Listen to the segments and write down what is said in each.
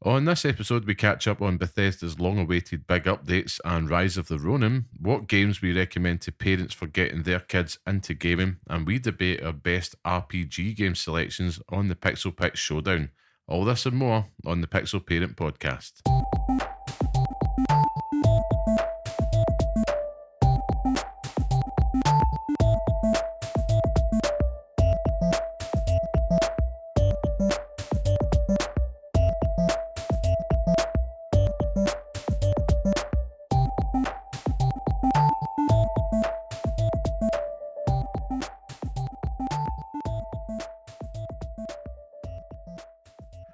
On this episode, we catch up on Bethesda's long-awaited big updates and Rise of the Ronin, what games we recommend to parents for getting their kids into gaming, and we debate our best RPG game selections on the Pixel Picks Showdown. All this and more on the Pixel Parent Podcast.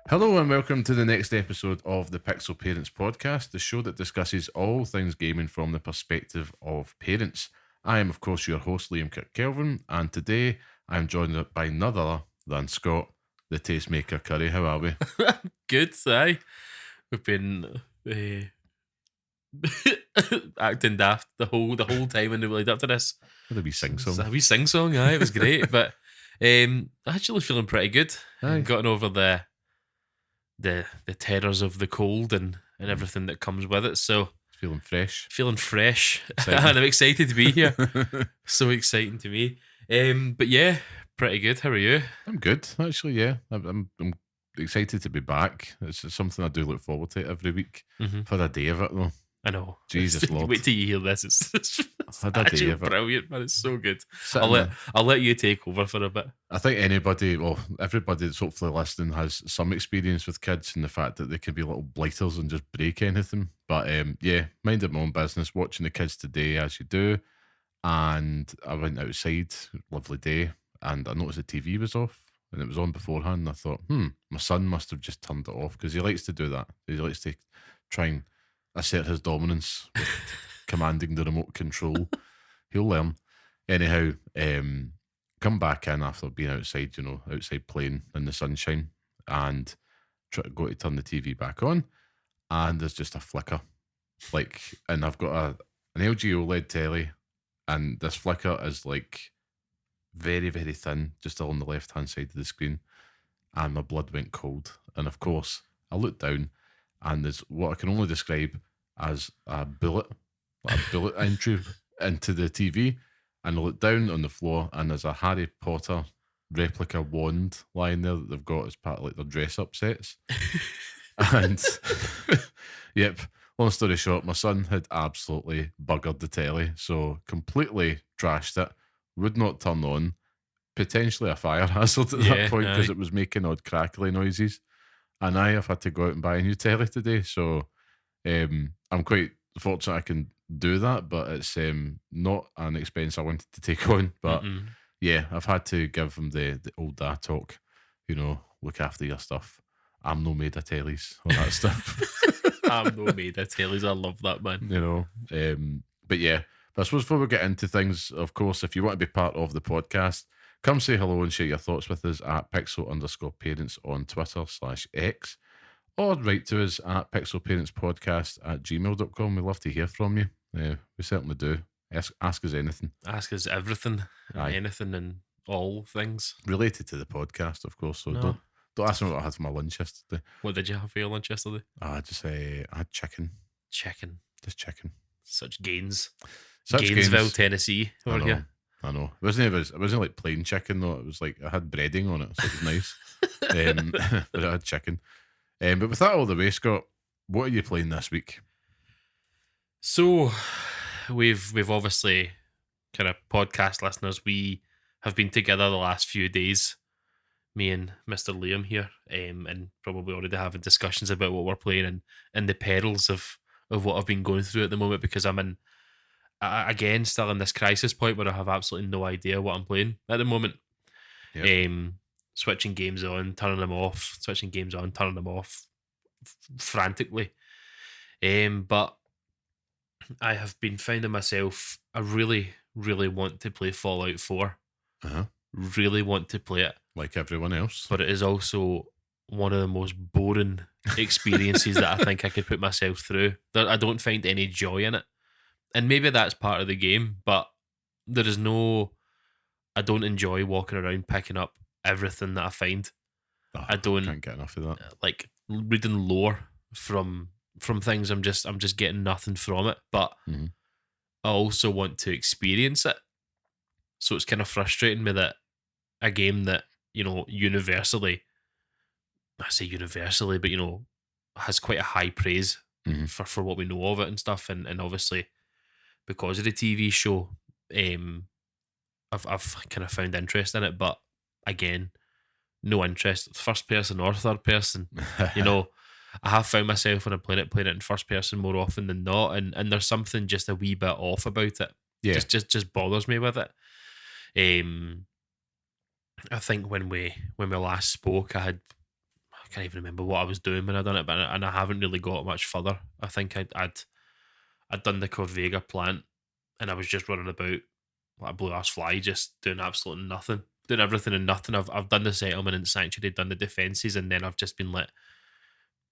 Hello and welcome to the next episode of the Pixel Parents Podcast, the show that discusses all things gaming from the perspective of parents. I am, of course, your host, Liam Kirk-Kelvin, and today I'm joined by none other than Scott, the Tastemaker Curry. How are we? Good, aye. We've been acting daft the whole time in the lead up to this. What a wee sing-song. A wee sing-song, aye, it was great. But actually feeling pretty good. Aye. Gotten over the terrors of the cold and everything that comes with it. So Feeling fresh. And I'm excited to be here. So exciting to me. But yeah, pretty good. How are you? I'm good, actually, yeah. I'm excited to be back. It's something I do look forward to every week. For a day of it, though. I know. Jesus Lord. Wait till you hear this. It's Had a day actually of it. brilliant, man. It's so good. Sitting I'll let you take over for a bit. I think everybody that's hopefully listening has some experience with kids and the fact that they can be little blighters and just break anything. But yeah, minded my own business, watching the kids today as you do. And I went outside, lovely day, and I noticed the TV was off and it was on beforehand. And I thought, my son must have just turned it off because he likes to do that. He likes to try and assert his dominance with commanding the remote control. He'll learn. Anyhow, come back in after being outside, outside playing in the sunshine, and go to turn the TV back on, and there's just a flicker. And I've got an LG OLED telly, and this flicker is very, very thin, just on the left-hand side of the screen, and my blood went cold. And of course, I looked down, and there's what I can only describe as a bullet entry into the TV. And I look down on the floor, and there's a Harry Potter replica wand lying there that they've got as part of their dress-up sets. And yep, long story short, my son had absolutely buggered the telly, so completely trashed it, would not turn on, potentially a fire hazard at that point because it was making odd crackly noises. And I have had to go out and buy a new telly today, so I'm quite fortunate I can do that, but it's not an expense I wanted to take on. But yeah, I've had to give him the old dad talk, look after your stuff. I'm no made of tellies, all that stuff. I'm no made of tellies. I love that, man. But yeah, but I suppose before we get into things, of course, if you want to be part of the podcast, come say hello and share your thoughts with us at pixel_parents on Twitter/X, or write to us at pixelparentspodcast@gmail.com. We love to hear from you. We certainly do. Ask us anything. Ask us everything, Aye. anything and all things. Related to the podcast, of course, so No. don't ask me what I had for my lunch yesterday. What did you have for your lunch yesterday? I had chicken. Chicken. Just chicken. Such gains. Such Gainesville, gains. Tennessee. I Over know. here. I know. It wasn't like plain chicken though. It was like I had breading on it, so it was nice. But I had chicken. But with that all the way, Scott, what are you playing this week? So we've obviously, kind of podcast listeners, we have been together the last few days, me and Mr. Liam here, and probably already having discussions about what we're playing and the perils of what I've been going through at the moment, because I'm again still in this crisis point where I have absolutely no idea what I'm playing at the moment. Yep. Switching games on, turning them off, frantically. But I have been finding myself, I really, really want to play Fallout 4. Really want to play it. Like everyone else. But it is also one of the most boring experiences that I think I could put myself through. I don't find any joy in it. And maybe that's part of the game, but there is I don't enjoy walking around picking up everything that I find. I can't get enough of that. Like reading lore from things. I'm just getting nothing from it. But Mhm. I also want to experience it. So it's kind of frustrating me that a game that, universally, I say universally, but has quite a high praise Mhm. for what we know of it and stuff, and obviously because of the TV show, um, I've kind of found interest in it, but again, no interest, first person or third person. You know, I have found myself when I'm playing it in first person more often than not, and there's something just a wee bit off about it. Yeah. Just bothers me with it. Um, I think when we last spoke, I can't even remember what I was doing when I done it, but and I haven't really got much further. I think I'd done the Corvega plant, and I was just running about like a blue ass fly, just doing absolutely nothing, doing everything and nothing. I've done the settlement and sanctuary, done the defenses, and then I've just been like,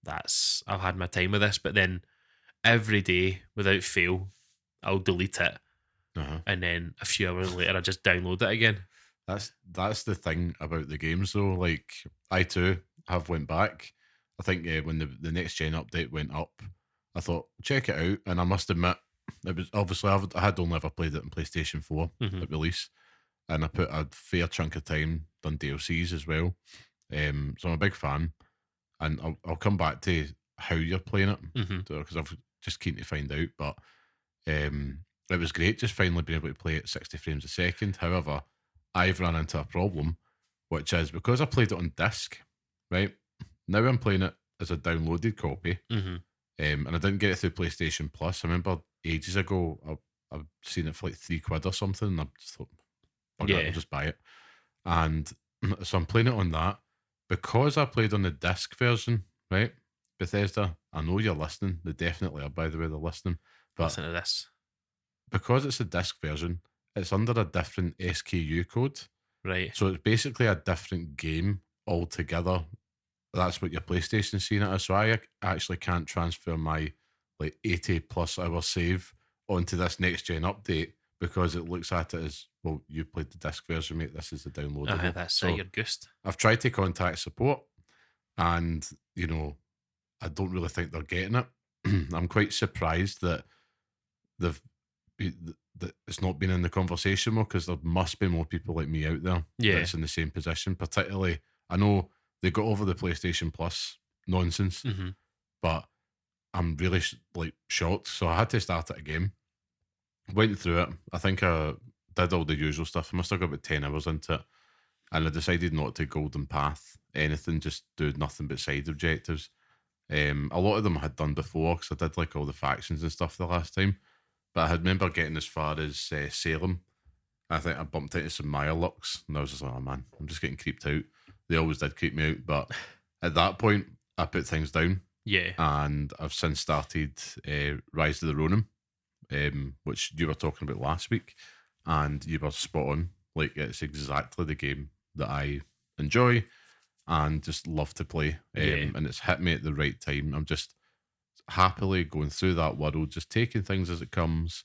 I've had my time with this. But then every day, without fail, I'll delete it, Uh-huh. and then a few hours later, I just download it again. That's the thing about the games though. Like I too have went back. I think when the next gen update went up, I thought check it out, and I must admit it was obviously I had only ever played it on PlayStation 4 Hmm. at release, and I put a fair chunk of time done DLCs as well. So I'm a big fan, and I'll come back to how you're playing it Hmm. because I'm just keen to find out. But it was great just finally being able to play at 60 frames a second. However, I've run into a problem, which is because I played it on disc, right? Now I'm playing it as a downloaded copy, Hmm. and I didn't get it through PlayStation Plus. I remember ages ago, I've seen it for like £3 or something, and I just thought, bugger it, I'll Yeah. just buy it. And so I'm playing it on that. Because I played on the disc version, right? Bethesda, I know you're listening. They definitely are, by the way, they're listening. But Listen to this. because it's a disc version, it's under a different SKU code. Right. So it's basically a different game altogether. That's what your PlayStation's seeing it as. So I actually can't transfer my like 80 plus hour save onto this next gen update because it looks at it as, well, you played the disc version, mate. This is the downloadable. That's So your ghost. I've tried to contact support, and I don't really think they're getting it. I'm quite surprised that they've that it's not been in the conversation more, because there must be more people like me out there Yeah. that's in the same position. Particularly, I know they got over the PlayStation Plus nonsense, Hmm. but I'm really like shocked. So I had to start it again. Went through it. I think I did all the usual stuff. I must have got about 10 hours into it, and I decided not to golden path anything. Just do nothing but side objectives. A lot of them I had done before because I did like all the factions and stuff the last time. But I had remember getting as far as Salem. I think I bumped into some Mirelurks, and I was just like, oh man, I'm just getting creeped out. They always did creep me out. But at that point, I put things down, Yeah. and I've since started Rise of the Ronin, which you were talking about last week, and you were spot on. Like, it's exactly the game that I enjoy and just love to play. Yeah. And it's hit me at the right time. I'm just happily going through that world, just taking things as it comes.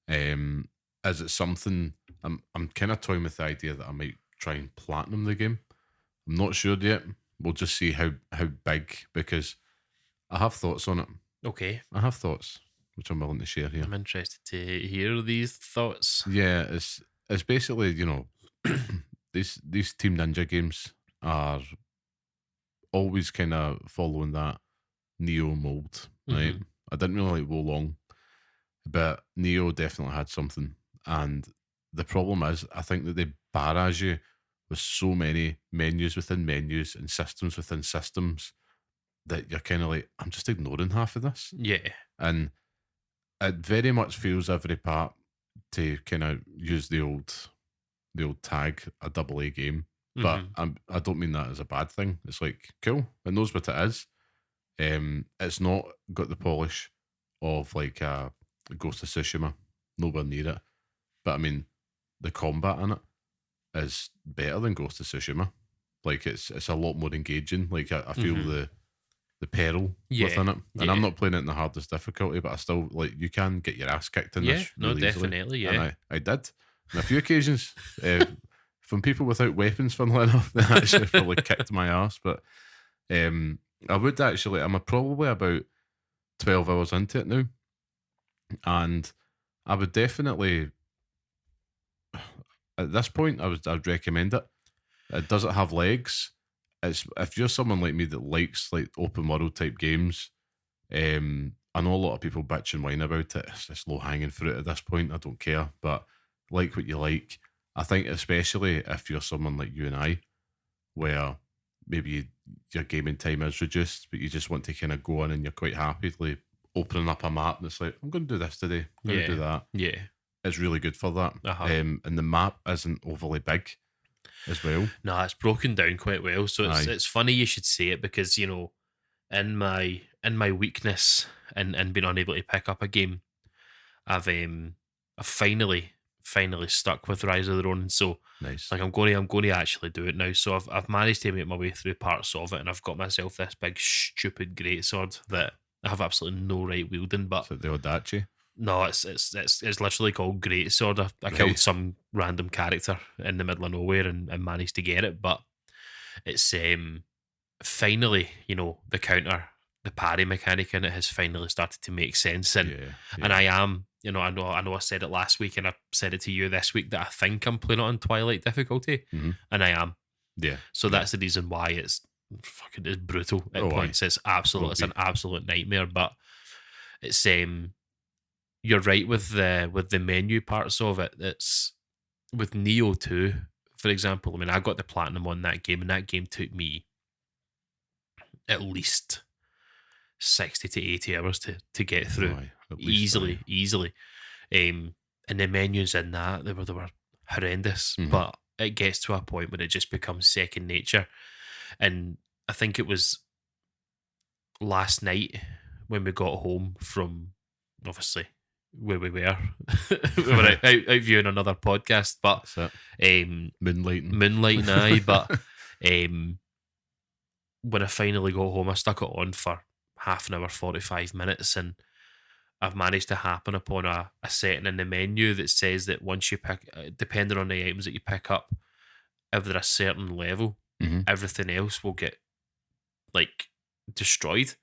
Is it something I'm kind of toying with the idea that I might try and platinum the game? I'm not sure yet. We'll just see how big, because I have thoughts on it. Okay. I have thoughts which I'm willing to share here. I'm interested to hear these thoughts. Yeah, it's basically, these Team Ninja games are always kind of following that Neo mold, right? Hmm. I didn't really like Wolong, but Neo definitely had something. And the problem is, I think that they barrage you with so many menus within menus and systems within systems that you're kind of like, I'm just ignoring half of this. Yeah. And it very much feels every part, to kind of use the old tag, a double A game. But Hmm. I don't mean that as a bad thing. It's like, cool, it knows what it is. It's not got the polish of like a Ghost of Tsushima, nowhere near it. But I mean, the combat in it is better than Ghost of Tsushima. Like it's a lot more engaging. Like I feel Hmm. the peril Yeah. within it, and I'm Yeah. not playing it in the hardest difficulty, but I still, like, you can get your ass kicked in Yeah. this No, really easily, definitely. and Yeah. I did on a few occasions. From people without weapons, funnily enough, they actually probably kicked my ass. But I would actually. I'm probably about 12 hours into it now, and I would definitely at this point I'd recommend it. It doesn't have legs. It's if you're someone like me that likes like open world type games. I know a lot of people bitch and whine about it. It's just low hanging fruit at this point. I don't care, but like what you like. I think especially if you're someone like you and I, where maybe your gaming time is reduced, but you just want to kind of go on and you're quite happy like opening up a map and it's like I'm going to do this today. I'm going to Yeah, do that. yeah. It's really good for that. And the map isn't overly big as well. No, it's broken down quite well. So Aye. it's funny you should say it because in my weakness and being unable to pick up a game, I've finally stuck with Rise of the Ronin. So Nice. like I'm going to actually do it now. So I've managed to make my way through parts of it, and I've got myself this big stupid greatsword that I have absolutely no right wielding. But So the Odachi. no, it's literally called greatsword. I killed Right. some random character in the middle of nowhere and managed to get it. But it's finally, the parry mechanic in it has finally started to make sense. And Yeah. and I am, I know I said it last week and I said it to you this week that I think I'm playing it on Twilight difficulty, Mm-hmm. and I am. Yeah. So yeah. that's the reason why it's brutal at Oh, aye. points. It's Will an be. absolute nightmare. But it's you're right with the menu parts of it. It's with Neo 2, for example. I mean, I got the platinum on that game, and that game took me at least 60 to 80 hours to get through. Aye, at least, Easily. And the menus in that they were horrendous, Mhm. but it gets to a point where it just becomes second nature. And I think it was last night when we got home from, obviously, where we were. We were out viewing another podcast, but That's it. Moonlighting. moonlighting eye. But when I finally got home, I stuck it on for half an hour, 45 minutes, and I've managed to happen upon a setting in the menu that says that once you pick, depending on the items that you pick up, if they're a certain level, Mhm. everything else will get like destroyed.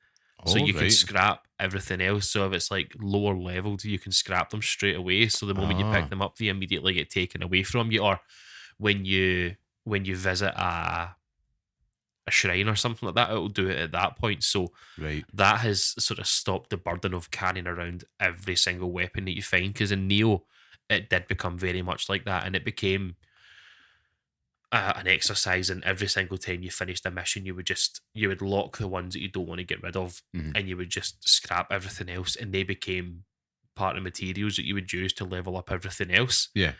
So Oh, you can right. scrap everything else. So if it's like lower leveled, you can scrap them straight away. So the moment you pick Ah. them up, they immediately get taken away from you. Or when you visit a shrine or something like that, it'll do it at that point. So Right. that has sort of stopped the burden of carrying around every single weapon that you find. Because in Neo, it did become very much like that, and it became an exercise. And every single time you finished a mission, you would lock the ones that you don't want to get rid of, Mhm. and you would just scrap everything else, and they became part of materials that you would use to level up everything else. Yeah.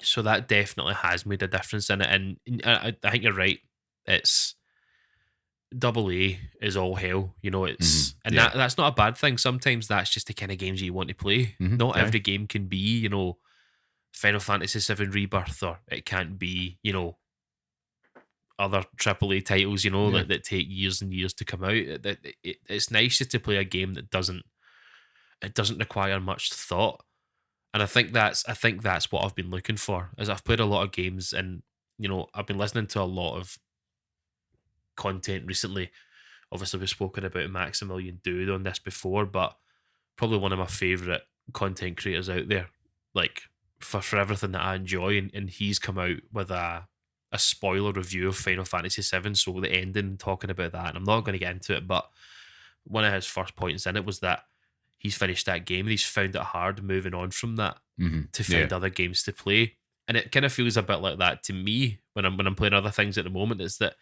So that definitely has made a difference in it, and I think you're right. It's double A is all hell, it's Mhm. and Yeah. that's not a bad thing. Sometimes that's just the kind of games you want to play. Mhm. Not Aye. every game can be, Final Fantasy VII Rebirth, or it can't be, other AAA titles, Yeah. that take years and years to come out. It's nice just to play a game that doesn't require much thought. And I think that's what I've been looking for. Is I've played a lot of games, and I've been listening to a lot of content recently. Obviously, we've spoken about Maximilian Dood on this before, but probably one of my favorite content creators out there. Like for everything that I enjoy, and he's come out with a spoiler review of Final Fantasy VII. So the ending, talking about that, and I'm not going to get into it, but one of his first points in it was that he's finished that game and he's found it hard moving on from that Mhm. to Yeah. find other games to play. And it kind of feels a bit like that to me when I'm playing other things at the moment. Is that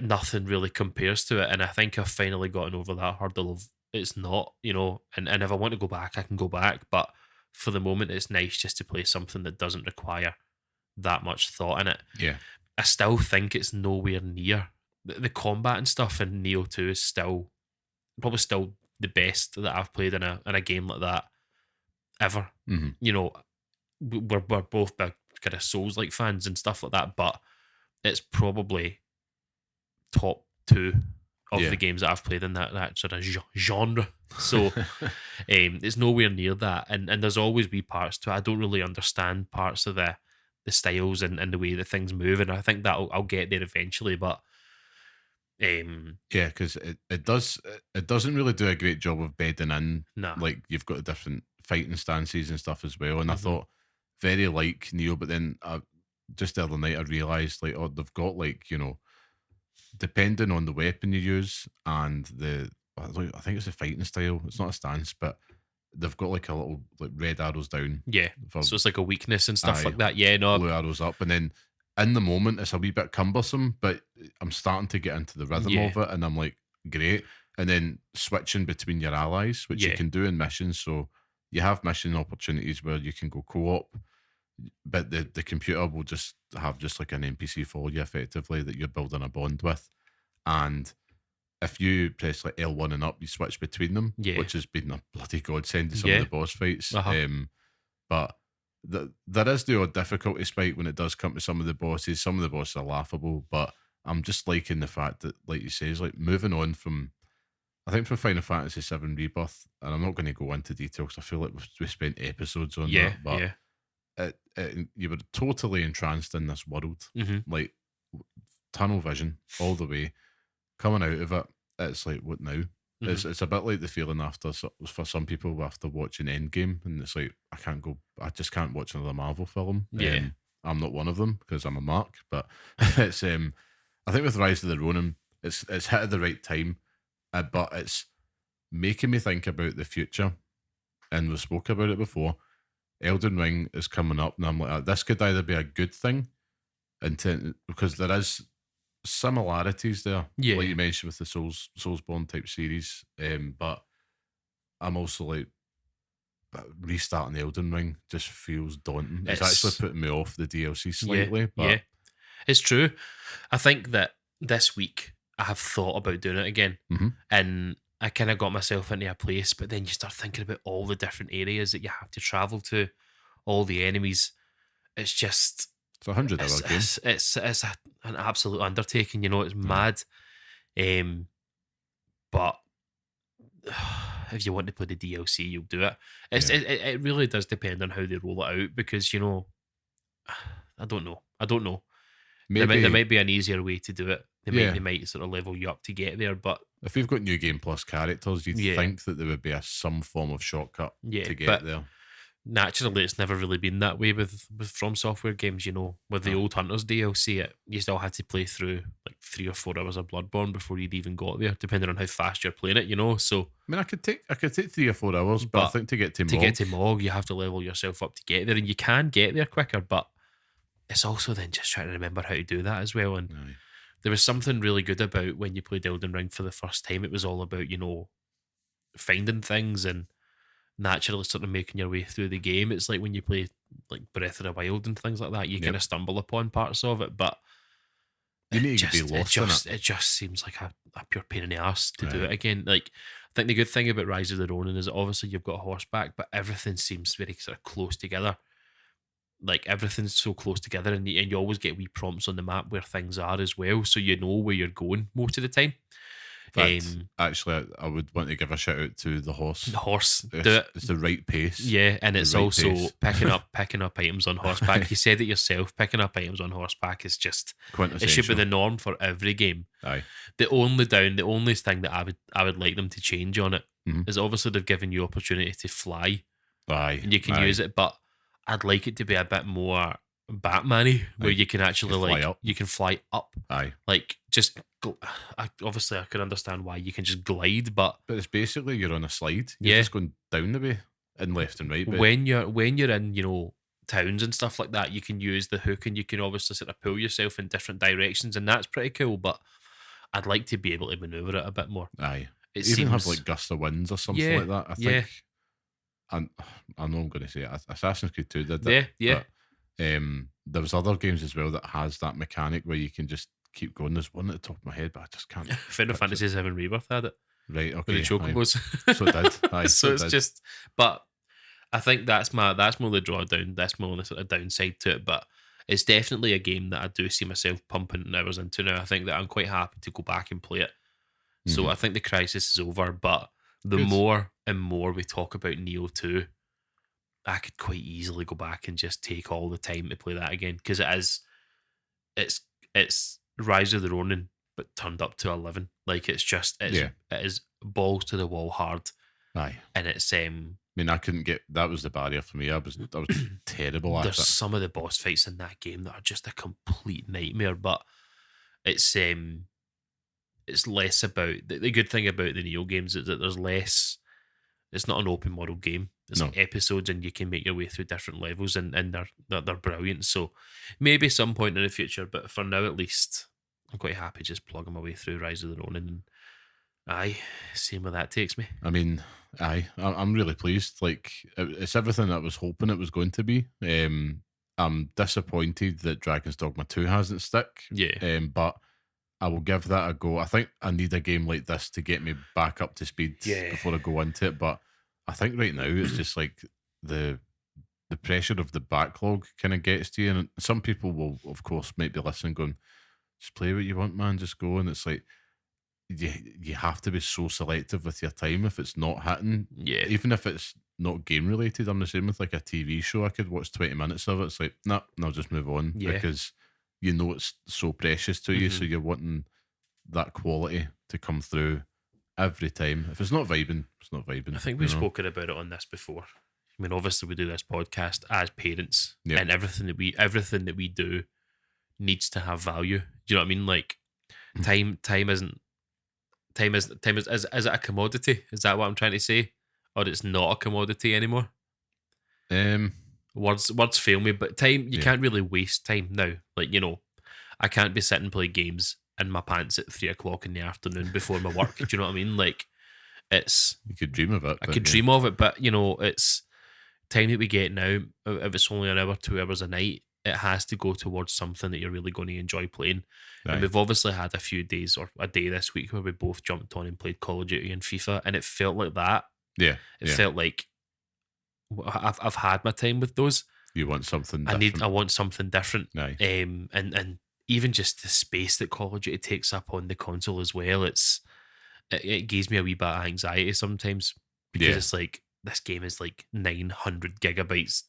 nothing really compares to it, and I think I've finally gotten over that hurdle of it's not, and if I want to go back, I can go back. But for the moment, it's nice just to play something that doesn't require that much thought in it. Yeah. I still think it's nowhere near the combat and stuff in Neo 2 is probably still the best that I've played in a game like that ever. Mhm. We're both big kind of Souls like fans and stuff like that, but it's probably top two of Yeah. the games that I've played in that sort of genre. So it's nowhere near that, and there's always be parts to it. I don't really understand parts of the styles and the way that things move, and I think that I'll get there eventually. But Yeah, because it doesn't really do a great job of bedding in. Nah. Like you've got the different fighting stances and stuff as well. And I Hmm. thought very like Neo, but then just the other night I realised like, oh, they've got like, depending on the weapon you use and I think it's a fighting style. It's not a stance, but they've got like a little like red arrows down Yeah. for So it's like a weakness and stuff aye, like that. Yeah, no. blue arrows up, and then in the moment it's a wee bit cumbersome, but I'm starting to get into the rhythm Yeah. of it, and I'm like, great. And then switching between your allies, which you Yeah. can do in missions. So you have mission opportunities where you can go co-op, but the computer will just have just like an NPC for you effectively that you're building a bond with. And if you press like L1 and up, you switch between them, Yeah. which has been a bloody godsend to some of Yeah. the boss fights. Uh-huh. But there is the odd difficulty spike when it does come to some of the bosses. Some of the bosses are laughable, but I'm just liking the fact that, like you say, is like moving on from, I think from Final Fantasy VII Rebirth, and I'm not going to go into detail because I feel like we spent episodes on Yeah. that, but Yeah. you were totally entranced in this world, Hmm. like tunnel vision all the way. Coming out of it, it's like, what now? Hmm. It's a bit like the feeling after for some people after watching Endgame, and it's like I just can't watch another Marvel film. Yeah. I'm not one of them because I'm a mark, but it's I think with Rise of the Ronin, it's hit at the right time, but it's making me think about the future, and we spoke about it before. Elden Ring is coming up, and I'm like, this could either be a good thing, because there is similarities there, like Yeah. you mentioned with the Soulsborne type series. But I'm also like, restarting the Elden Ring just feels daunting. It's actually It's putting me off the DLC yeah. slightly, Yeah. but It's true. I think that this week I have thought about doing it again, mhm, and I kind of got myself into a place, but then you start thinking about all the different areas that you have to travel to, all the enemies. It's just it's a 100 hour game. an absolute undertaking. It's Aye. mad. Um, but if you want to play the DLC, you'll do it. Yeah, It really does depend on how they roll it out because I don't know. I don't know. There maybe. might be an easier way to do it. They Yeah, might sort of level you up to get there, but if we've got new game plus characters, you'd yeah, think that there would be some form of shortcut yeah. to get But there. naturally, it's never really been that way with From Software games. With the No. old Hunters DLC, you still had to play through like 3 or 4 hours of Bloodborne before you'd even got there, depending on how fast you're playing it. So, I mean, I could take 3 or 4 hours, but I but think to get to to get Mog, to Mog, you have to level yourself up to get there, and you can get there quicker, but it's also then just trying to remember how to do that as well. And aye, there was something really good about when you played Elden Ring for the first time. It was all about, finding things and naturally sort of making your way through the game. It's like when you play like Breath of the Wild and things like that, you kind yep, of stumble upon parts of it, but you it need to be just it lost in it. just it just seems like a pure pain in the ass to do Aye. it again. Like I think the good thing about Rise of the Ronin is that obviously you've got horseback, but everything seems very sort of close together. Like everything's so close together, and you always get wee prompts on the map where things are as well, so you know where you're going most of the time. In fact, Um, actually, I would want to give a shout out to the the horse. horse, It's the right pace. yeah, and The it's right also pace. picking up items on horseback. Aye. You said it yourself. Picking up items on horseback is just it should be Quintessential. the norm for every game. Aye. The only thing that I would like them to change on it Mhm. is obviously they've given you opportunity to fly Aye. and you can Aye. use it, but I'd like it to be a bit more Batman-y, where Aye. you can actually You fly like up. you can fly up, Aye. like just. Obviously, I could understand why you can just glide, but But it's basically you're on a slide. You're yeah, just going down the way and left and right. But when you're in towns and stuff like that, you can use the hook and you can obviously sort of pull yourself in different directions, and that's pretty cool. But I'd like to be able to maneuver it a bit more. aye. It Even have seems like gust of winds or something yeah, like that. I yeah, think. And I know I'm going to say it, Assassin's Creed 2 did it. yeah, yeah, But there was other games as well that has that mechanic where you can just keep going. There's one at the top of my head, but I just can't Final picture it. Fantasy VII Rebirth had it Right, with the okay. Aye. chocobos. So it did. Aye, so So it it's did. just, but I think that's more the drawdown. That's more the sort of downside to it. But it's definitely a game that I do see myself pumping hours into now. I think that I'm quite happy to go back and play it. So Mhm. I think the crisis is over. But the Good. more and more we talk about Neo 2, I could quite easily go back and just take all the time to play that again because it's Rise of the Ronin, but turned up to 11. Like it's Yeah. it is balls to the wall hard, Aye. and it's I mean, I couldn't get that was the barrier for me. I was terrible at there's it. some of the boss fights in that game that are just a complete nightmare. But it's it's less about the good thing about the Neo games is that there's less. It's not an open world game. It's No. like episodes, and you can make your way through different levels, and they're brilliant. So maybe some point in the future, but for now at least, I'm quite happy just plugging my way through Rise of the Ronin. And aye, seeing where that takes me. I mean, I'm really pleased. Like it's everything I was hoping it was going to be. I'm disappointed that Dragon's Dogma 2 hasn't stuck. Yeah, But I will give that a go. I think I need a game like this to get me back up to speed Yeah. before I go into it. But I think right now it's just like the the pressure of the backlog kind of gets to you. And some people will, of course, might be listening, going, "Just play what you want, man. Just go." And it's like you have to be so selective with your time if it's not hitting, yeah, even if it's not game related. I'm the same with like a TV show. I could watch 20 minutes of it. It's like, nah, I'll just move on Yeah. because you know it's so precious to you. Mhm. So you're wanting that quality to come through every time. If it's not vibing, it's not vibing. I think you we've know? spoken about it on this before. I mean, obviously we do this podcast as parents, Yep. and everything that we do needs to have value. Do you know what I mean? Like time isn't time is it a commodity? Is that what I'm trying to say? Or it's not a commodity anymore? Um, Words fail me, but time you Yeah. can't really waste time now. Like, I can't be sitting and play games in my pants at 3 o'clock in the afternoon before my work. Do you know what I mean? Like it's you could dream of it. I but could yeah. dream of it, but it's time that we get now. If it's only an hour, 2 hours a night, it has to go towards something that you're really going to enjoy playing. And Aye. we've obviously had a few days or a day this week where we both jumped on and played Call of Duty and FIFA, and it felt like that. Yeah. It yeah. felt like I've had my time with those. You want something I different. want something different. Aye. And even just the space that Call of Duty takes up on the console as well. It gives me a wee bit of anxiety sometimes because Yeah. it's like this game is like 900 gigabytes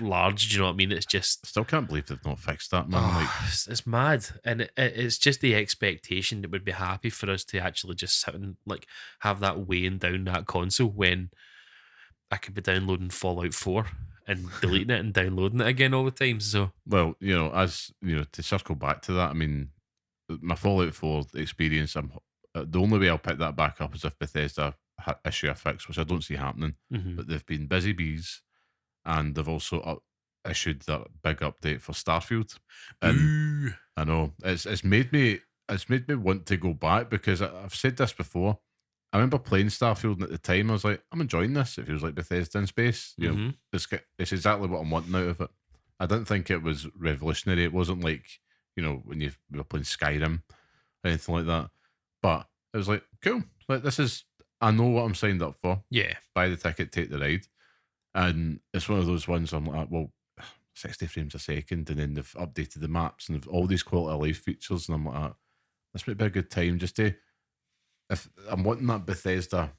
large. Do you know what I mean? It's just Still can't believe they've not fixed that, man. oh, Like, it's mad, and it's just the expectation that would be happy for us to actually just sit and like have that weighing down that console when I could be downloading Fallout 4 and deleting it and downloading it again all the time. So well, as to circle back to that, I mean, my Fallout 4 experience, the only way I'll pick that back up is if Bethesda issue a fix, which I don't see happening. mhm. But they've been busy bees, and they've also issued that big update for Starfield. And Ooh. I know it's made me want to go back because I've said this before. I remember playing Starfield, and at the time I was like, I'm enjoying this. It feels like Bethesda in space. Mhm. It's exactly what I'm wanting out of it. I didn't think it was revolutionary. It wasn't like when we were playing Skyrim or anything like that. But it was like, cool. Like I know what I'm signed up for. Yeah. Buy the ticket, take the ride. And it's one of those ones I'm like, well, 60 frames a second, and then they've updated the maps and all these quality of life features, and I'm like, this might be a good time just to, if I'm wanting that Bethesda,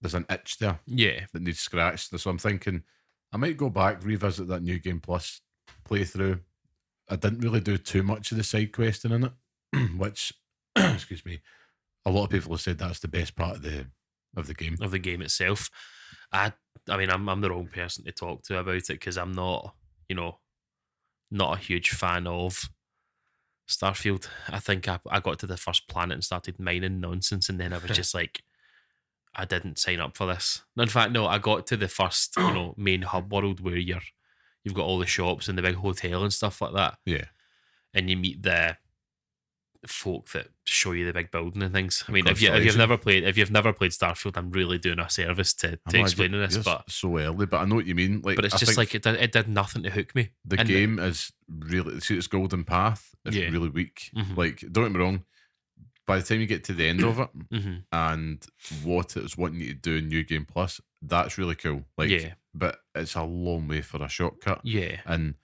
there's an itch there Yeah. that needs scratched. So I'm thinking I might go back, revisit that New Game Plus playthrough. I didn't really do too much of the side questing in it, which, excuse me, a lot of people have said that's the best part of the game. Of the game itself. I mean, I'm the wrong person to talk to about it because I'm not, not a huge fan of Starfield. I think I got to the first planet and started mining nonsense, and then I was just like, I didn't sign up for this. In fact, no, I got to the first, main hub world where you've got all the shops and the big hotel and stuff like that, Yeah. and you meet the folk that show you the big building and things. I mean, if you've Constellation. never played Starfield, I'm really doing a service to I know, explaining this, you're but so early, but I know what you mean. Like, it's I just think like it did nothing to hook me. the And- game is really, see, its golden path is Yeah. really weak. Mhm. Like, don't get me wrong, by the time you get to the end of it Mhm. and what it's wanting you to do in New Game Plus, that's really cool. Like, Yeah. but it's a long way for a shortcut. Yeah, And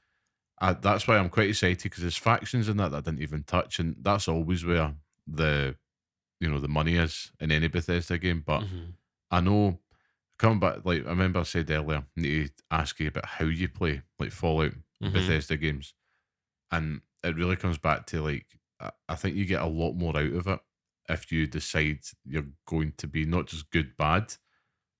that's why I'm quite excited because there's factions in that I didn't even touch, and that's always where the the money is in any Bethesda game. But Mhm. I know coming back, like I remember I said earlier, I need to ask you about how you play like Fallout Mhm. Bethesda games, and it really comes back to like I think you get a lot more out of it if you decide you're going to be not just good, bad,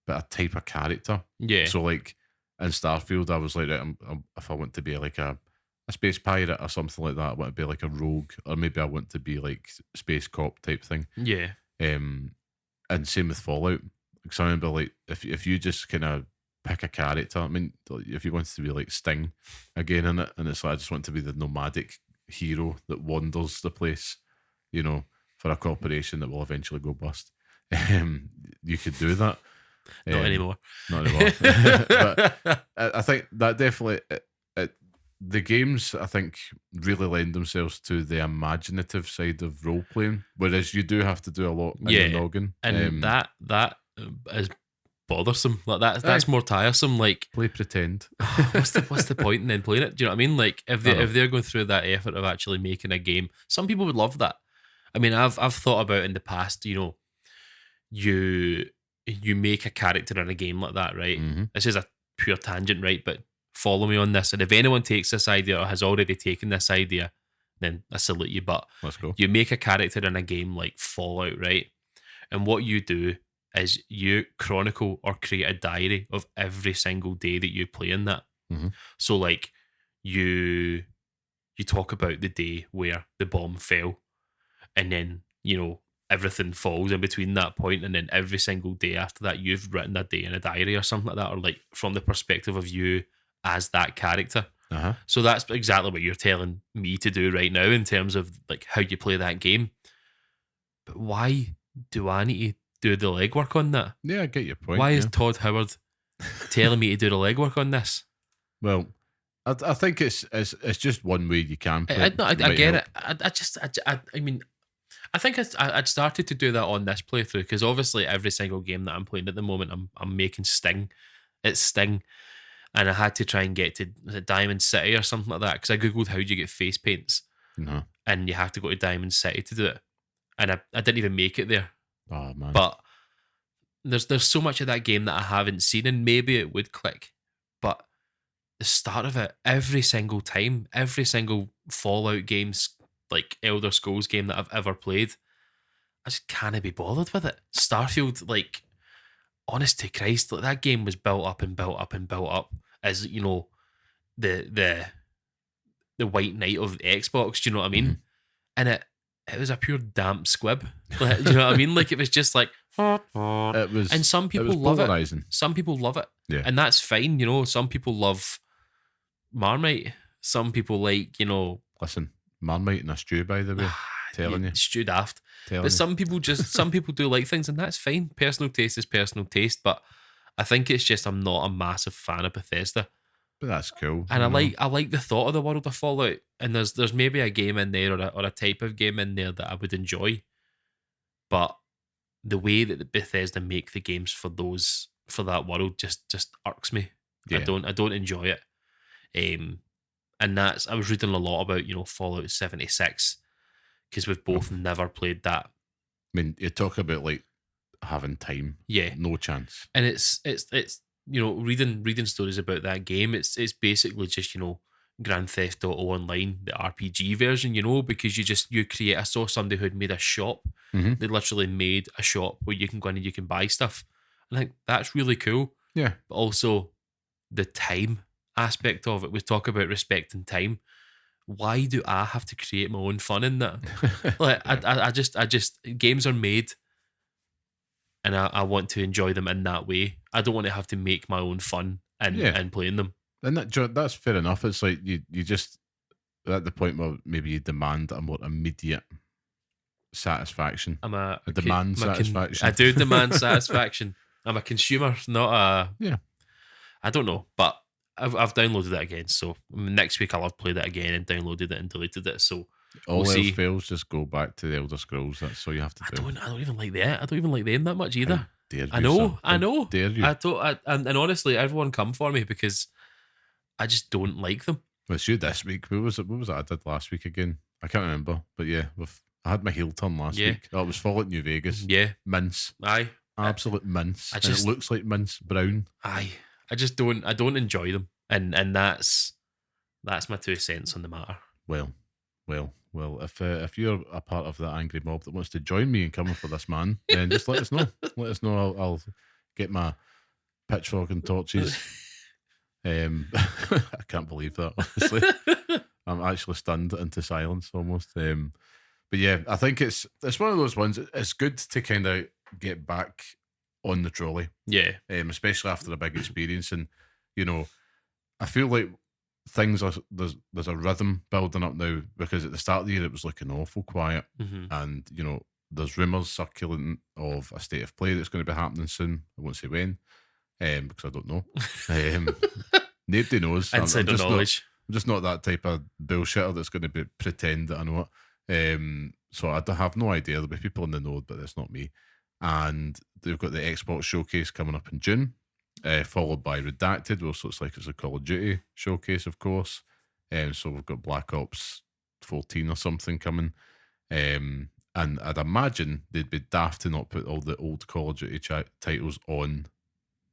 but a type of character. Yeah. So, like in Starfield, I was like, right, if I want to be like a space pirate or something like that, I want to be like a rogue, or maybe I want to be like space cop type thing. Yeah. And same with Fallout. Because I remember, like, if you just kind of pick a character, I mean, like, if you wanted to be like Sting again in it, and it's like, I just want to be the nomadic hero that wanders the place, you know, for a corporation that will eventually go bust. You could do that. Not anymore. Not anymore. But I think that definitely, the games, I think, really lend themselves to the imaginative side of role playing, whereas you do have to do a lot in the noggin. And that is bothersome. Like that's more tiresome. Like, play pretend. what's the point in then playing it? Do you know what I mean? Like, if they're going through that effort of actually making a game, some people would love that. I mean, I've thought about in the past, you know, you make a character in a game like that, right? Mm-hmm. This is a pure tangent, right? But follow me on this. And if anyone takes this idea or has already taken this idea, then I salute you. But let's go. You make a character in a game like Fallout, right? And what you do is you chronicle or create a diary of every single day that you play in that. Mm-hmm. So, like, you talk about the day where the bomb fell, and then, you know, everything falls in between that point, and then every single day after that, you've written a day in a diary or something like that, or like from the perspective of you as that character. Uh-huh. So that's exactly what you're telling me to do right now in terms of like how you play that game. But why do I need to do the legwork on that? Yeah, I get your point. Why is Todd Howard telling me to do the legwork on this? Well, I think it's just one way you can play it. I get it. I mean, I think I'd started to do that on this playthrough because obviously every single game that I'm playing at the moment, I'm making Sting. It's Sting. And I had to try and get to Diamond City or something like that because I googled how do you get face paints, and you have to go to Diamond City to do it. And I didn't even make it there. Oh man! But there's so much of that game that I haven't seen, and maybe it would click. But the start of it, every single time, every single Fallout games, like Elder Scrolls game that I've ever played, I just can't be bothered with it. Starfield, like, honest to Christ, like that game was built up and built up and built up as, you know, the white knight of Xbox. Do you know what I mean? Mm-hmm. And it was a pure damp squib. Like, do you know what I mean? Like, it was just like it was, and some people love polarizing. it. Some people love it, yeah, and that's fine. You know, some people love Marmite. Some people like, you know, listen, Marmite and a stew, by the way. Telling you, stew daft. But some people do like things, and that's fine. Personal taste is personal taste, but I think it's just I'm not a massive fan of Bethesda. But that's cool. And I like the thought of the world of Fallout. And there's maybe a game in there or a type of game in there that I would enjoy. But the way that the Bethesda make the games for that world just irks me. Yeah. I don't enjoy it. And I was reading a lot about, you know, Fallout 76 because we've both never played that. I mean, you talk about like having time. Yeah. No chance. And it's you know, reading stories about that game, it's basically just, you know, Grand Theft Auto Online, the RPG version, you know, because you create. I saw somebody who had made a shop. Mm-hmm. They literally made a shop where you can go in and you can buy stuff. And I think that's really cool. Yeah. But also the time aspect of it. We talk about respecting time. Why do I have to create my own fun in that? Like I just games are made and I want to enjoy them in that way. I don't want to have to make my own fun and playing them. And that's fair enough. It's like you just at the point where maybe you demand a more immediate satisfaction. I do demand satisfaction. I'm a consumer, not a... Yeah. I don't know, but I've downloaded it again. So next week I'll have played it again and downloaded it and deleted it. So all else fails, just go back to the Elder Scrolls. That's all you have to do. I don't even like that. I don't even like them that much either. How dare you, I know. sir. How dare you? And honestly, everyone come for me because I just don't like them. Well, it's you this week. What was it I did last week again? I can't remember. But yeah, I had my heel turn last week. Oh, it was Fallout New Vegas. Yeah. Mince. Aye. Absolute mince. It looks like mince brown. Aye. I don't enjoy them. And that's my 2 cents on the matter. Well, Well, if you're a part of that angry mob that wants to join me in coming for this man, then just let us know. Let us know. I'll get my pitchfork and torches. I can't believe that. Honestly, I'm actually stunned into silence almost. But yeah, I think it's one of those ones. It's good to kind of get back on the trolley, Yeah. especially after a big experience. And you know, I feel like things are there's a rhythm building up now, because at the start of the year it was looking awful quiet, Hmm. and there's rumours circulating of a state of play that's going to be happening soon. I won't say when, because I don't know. Um, Nobody knows. Insider knowledge. I'm just not that type of bullshitter that's going to pretend that I know it. So I have no idea. There'll be people in the know, but that's not me. And they've got the Xbox showcase coming up in June, followed by Redacted, which looks like it's a Call of Duty showcase, of course. So we've got Black Ops 14 or something coming. And I'd imagine they'd be daft to not put all the old Call of Duty titles on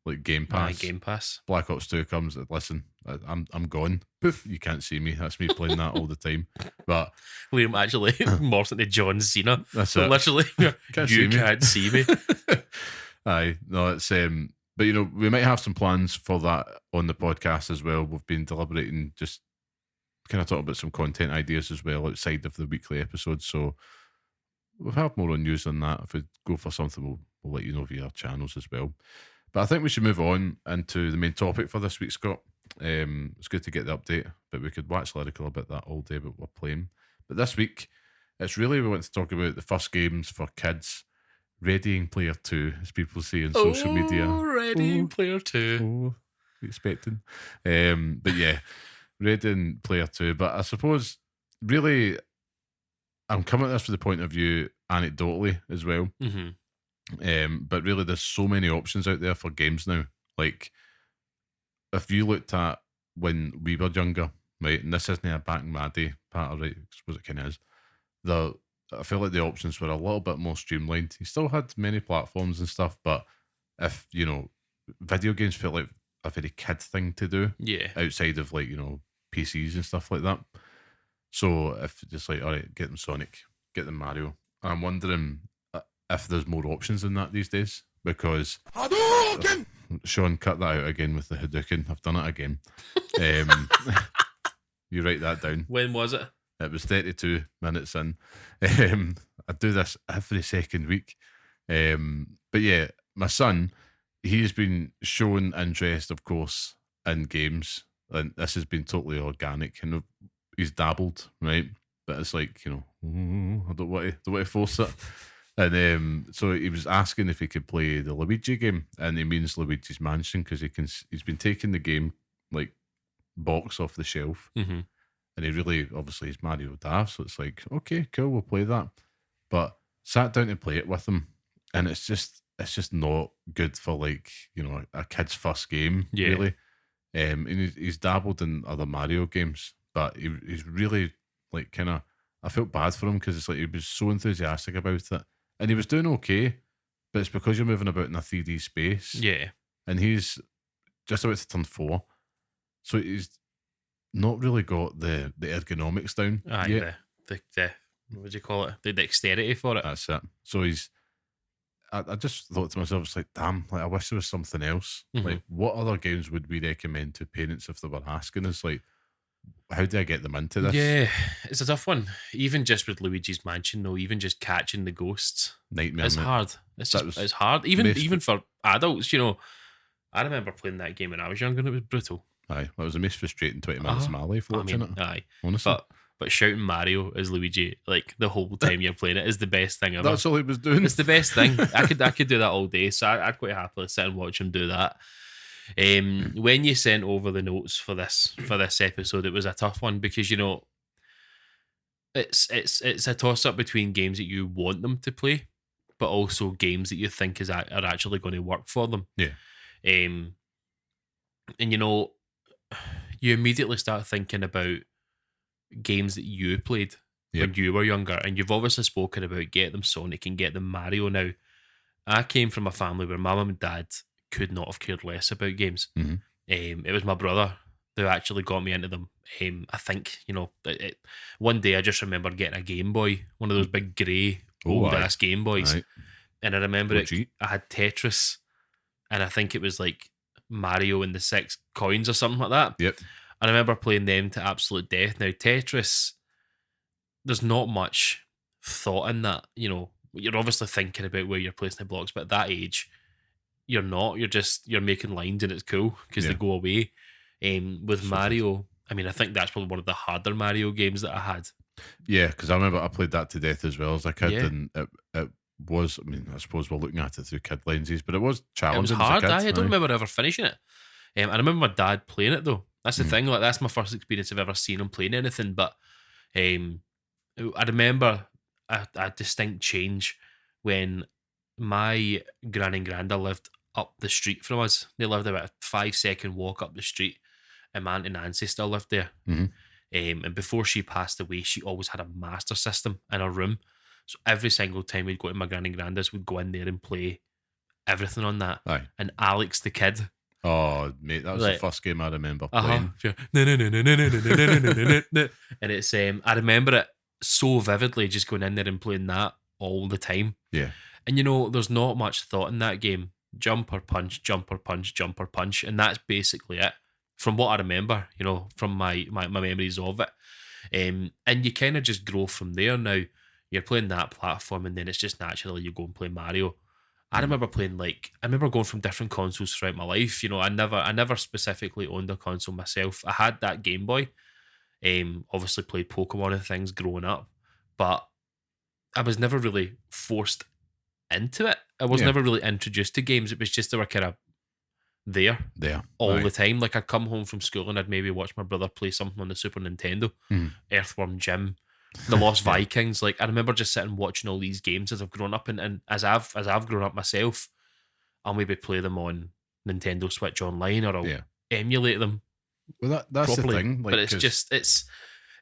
like Game Pass. Game Pass. Black Ops 2 comes. Listen, I'm gone. Poof, you can't see me. That's me playing that all the time. But Liam actually morphs into John Cena. that's So it. literally, can't see me. Aye, no, it's but we might have some plans for that on the podcast as well. We've been deliberating, just kind of talking about some content ideas as well outside of the weekly episodes. So we'll have more on news on that. If we go for something, we'll let you know via our channels as well. But I think we should move on into the main topic for this week, Scott. It's good to get the update, but we could wax lyrical about that all day, but we're playing. But this week, it's really, we want to talk about the first games for kids. Readying Player 2, as people say on social media. Ready Player 2. Oh, expecting. But yeah, Readying Player 2. But I suppose, really, I'm coming at this from the point of view anecdotally as well. Mm-hmm. But really, there's so many options out there for games now. Like, if you looked at when we were younger, right, and this isn't a back in my day part of it, I suppose it kind of is, I feel like the options were a little bit more streamlined. You still had many platforms and stuff, but if, video games felt like a very kid thing to do Yeah. outside of like, PCs and stuff like that. So if just like, all right, get them Sonic, get them Mario. I'm wondering if there's more options than that these days, because Sean, cut that out again with the Hadouken. I've done it again. You write that down. When was it? It was 32 minutes in. I do this every second week. But yeah, my son, he's been showing interest, of course, in games, and this has been totally organic. And he's dabbled, right? But it's like, I don't want to force it. And so he was asking if he could play the Luigi game, and he means Luigi's Mansion, because he's been taking the game like box off the shelf. Mm-hmm. And he really, obviously, he's Mario daft, so it's like, okay, cool, we'll play that. But sat down to play it with him, and it's just not good for like, a kid's first game, really. And he's dabbled in other Mario games, but he's really like kind of, I felt bad for him, because it's like he was so enthusiastic about it, and he was doing okay, but it's because you're moving about in a 3D space. Yeah. And he's just about to turn 4, so he's not really got the ergonomics down yet. The what would you call it? The dexterity for it. That's it. So I just thought to myself, it's like, damn, like I wish there was something else. Mhm. Like, what other games would we recommend to parents if they were asking us? Like, how do I get them into this? Yeah, it's a tough one. Even just with Luigi's Mansion, though, even just catching the ghosts, Nightmare. it's mate. hard. It's hard. Even for adults, I remember playing that game when I was younger, and it was brutal. Aye, that was the most frustrating 20 minutes of my life watching it. Aye. Honestly, But shouting Mario as Luigi, like the whole time you're playing it, is the best thing ever. that's all he was doing. It's the best thing. I could do that all day, so I'd quite happily sit and watch him do that. When you sent over the notes for this episode, it was a tough one, because it's a toss up between games that you want them to play, but also games that you think are actually going to work for them. Yeah. And you immediately start thinking about games that you played when you were younger, and you've obviously spoken about get them Sonic and get them Mario. Now, I came from a family where my mum and dad could not have cared less about games. Mhm. It was my brother who actually got me into them. I think, one day I just remember getting a Game Boy, one of those big grey Oh, old aye. ass Game Boys, Aye. and I remember OG. I had Tetris, and I think it was like Mario and the 6 coins or something like that. Yep. I remember playing them to absolute death. Now Tetris, there's not much thought in that. You're obviously thinking about where you're placing the blocks, but at that age, you're not. You're making lines and it's cool because they Yeah. go away. With So good. Mario, I mean, I think that's probably one of the harder Mario games that I had. Yeah, because I remember I played that to death as well as a kid, Yeah. and it was. I mean, I suppose we're looking at it through kid lenses, but it was It was challenging hard. as a kid. I don't remember ever finishing it. I remember my dad playing it though. That's the thing. Like that's my first experience I've ever seen him playing anything. But I remember a distinct change when my granny and granda lived up the street from us. They lived about a 5-second walk up the street, and my auntie Nancy still lived there. Mhm. And before she passed away, she always had a master system in her room. So every single time we'd go to my granny and granda's, we'd go in there and play everything on that. Aye. And Alex the Kid. Oh, mate, that was the Like, first game I remember Uh-huh. playing. And it's I remember it so vividly, just going in there and playing that all the time. Yeah. And there's not much thought in that game. Jump or punch, jump or punch, jump or punch, and that's basically it. From what I remember, from my memories of it. And you kind of just grow from there. Now you're playing that platform, and then it's just naturally you go and play Mario. I remember going from different consoles throughout my life. I never specifically owned a console myself. I had that Game Boy. Obviously played Pokemon and things growing up, but I was never really forced into it. I was never really introduced to games. It was just they were kind of there all Aye. the time. Like I'd come home from school and I'd maybe watch my brother play something on the Super Nintendo, Earthworm Jim, The Lost Vikings. Like I remember just sitting watching all these games as I've grown up, and as I've grown up myself, I'll maybe play them on Nintendo Switch Online, or I'll emulate them Well, that's properly. the thing. Like,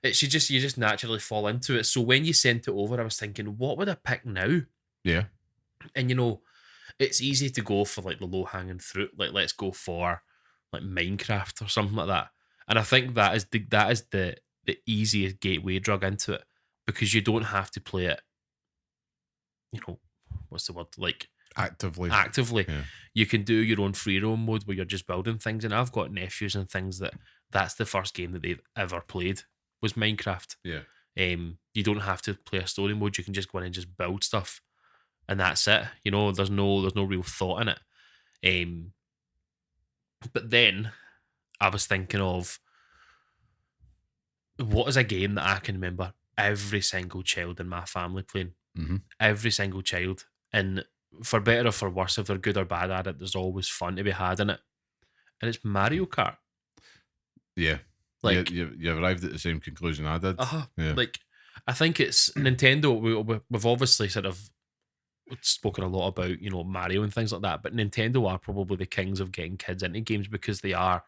But you just naturally fall into it. So when you sent it over, I was thinking, what would I pick now? yeah, And it's easy to go for like the low hanging fruit. Like let's go for like Minecraft or something like that. And I think that is the easiest gateway drug into it, because you don't have to play it. What's the word? Like actively. Yeah. You can do your own free roam mode where you're just building things. And I've got nephews and things that's the first game that they've ever played was Minecraft. Yeah. You don't have to play a story mode. You can just go in and just build stuff, and that's it. There's no real thought in it. But then I was thinking of what is a game that I can remember every single child in my family playing. Mm-hmm. Every single child. And for better or for worse, if they're good or bad at it, there's always fun to be had in it. And it's Mario Kart. Yeah. Like you arrived at the same conclusion I did. Yeah. Like I think it's Nintendo. We've obviously sort of spoken a lot about Mario and things like that, but Nintendo are probably the kings of getting kids into games, because they're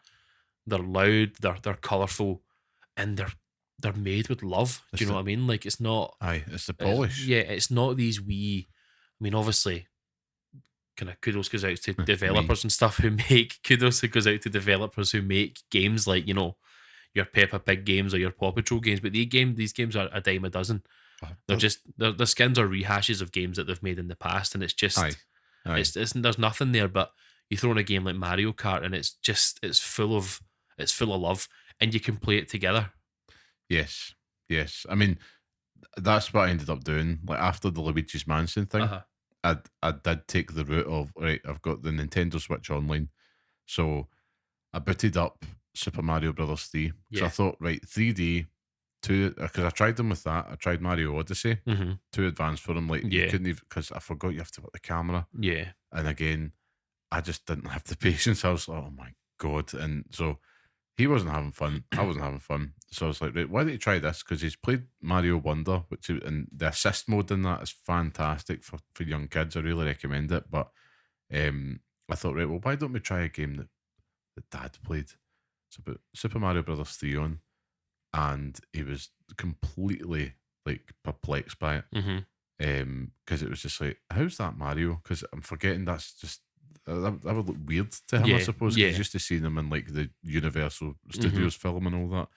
loud, they're colourful, and they're made with love. Do you know what I mean? Like it's not. Aye, it's the polish. It's not these wee. I mean, obviously, kind of kudos goes out to developers and stuff who make kudos. It goes out to developers who make games like your Peppa Pig games or your Paw Patrol games. But these games are a dime a dozen. They're just the skins are rehashes of games that they've made in the past, and it's just Aye. It's there's nothing there. But you throw in a game like Mario Kart, and it's full of love, and you can play it together. Yes. I mean, that's what I ended up doing. Like after the Luigi's Mansion thing, I did take the route of, right, I've got the Nintendo Switch Online, so I booted up Super Mario Brothers 3. So I thought, right, 3D, because I tried them with that. I tried Mario Odyssey, too advanced for them. Like you couldn't even, because I forgot you have to put the camera. Yeah, and again, I just didn't have the patience. I was like, oh my god, and so he wasn't having fun. I wasn't having fun. So I was like, right, why don't you try this? Because he's played Mario Wonder, and the assist mode in that is fantastic for young kids. I really recommend it. But I thought, right, well, why don't we try a game that Dad played? It's about Super Mario Brothers 3 on, and he was completely like perplexed by it. Because it was just like, how's that Mario? Because I'm forgetting that's that would look weird to him, I Yeah, suppose, because yeah. he's used to seeing them in like the Universal Mm-hmm. Studios film and all that.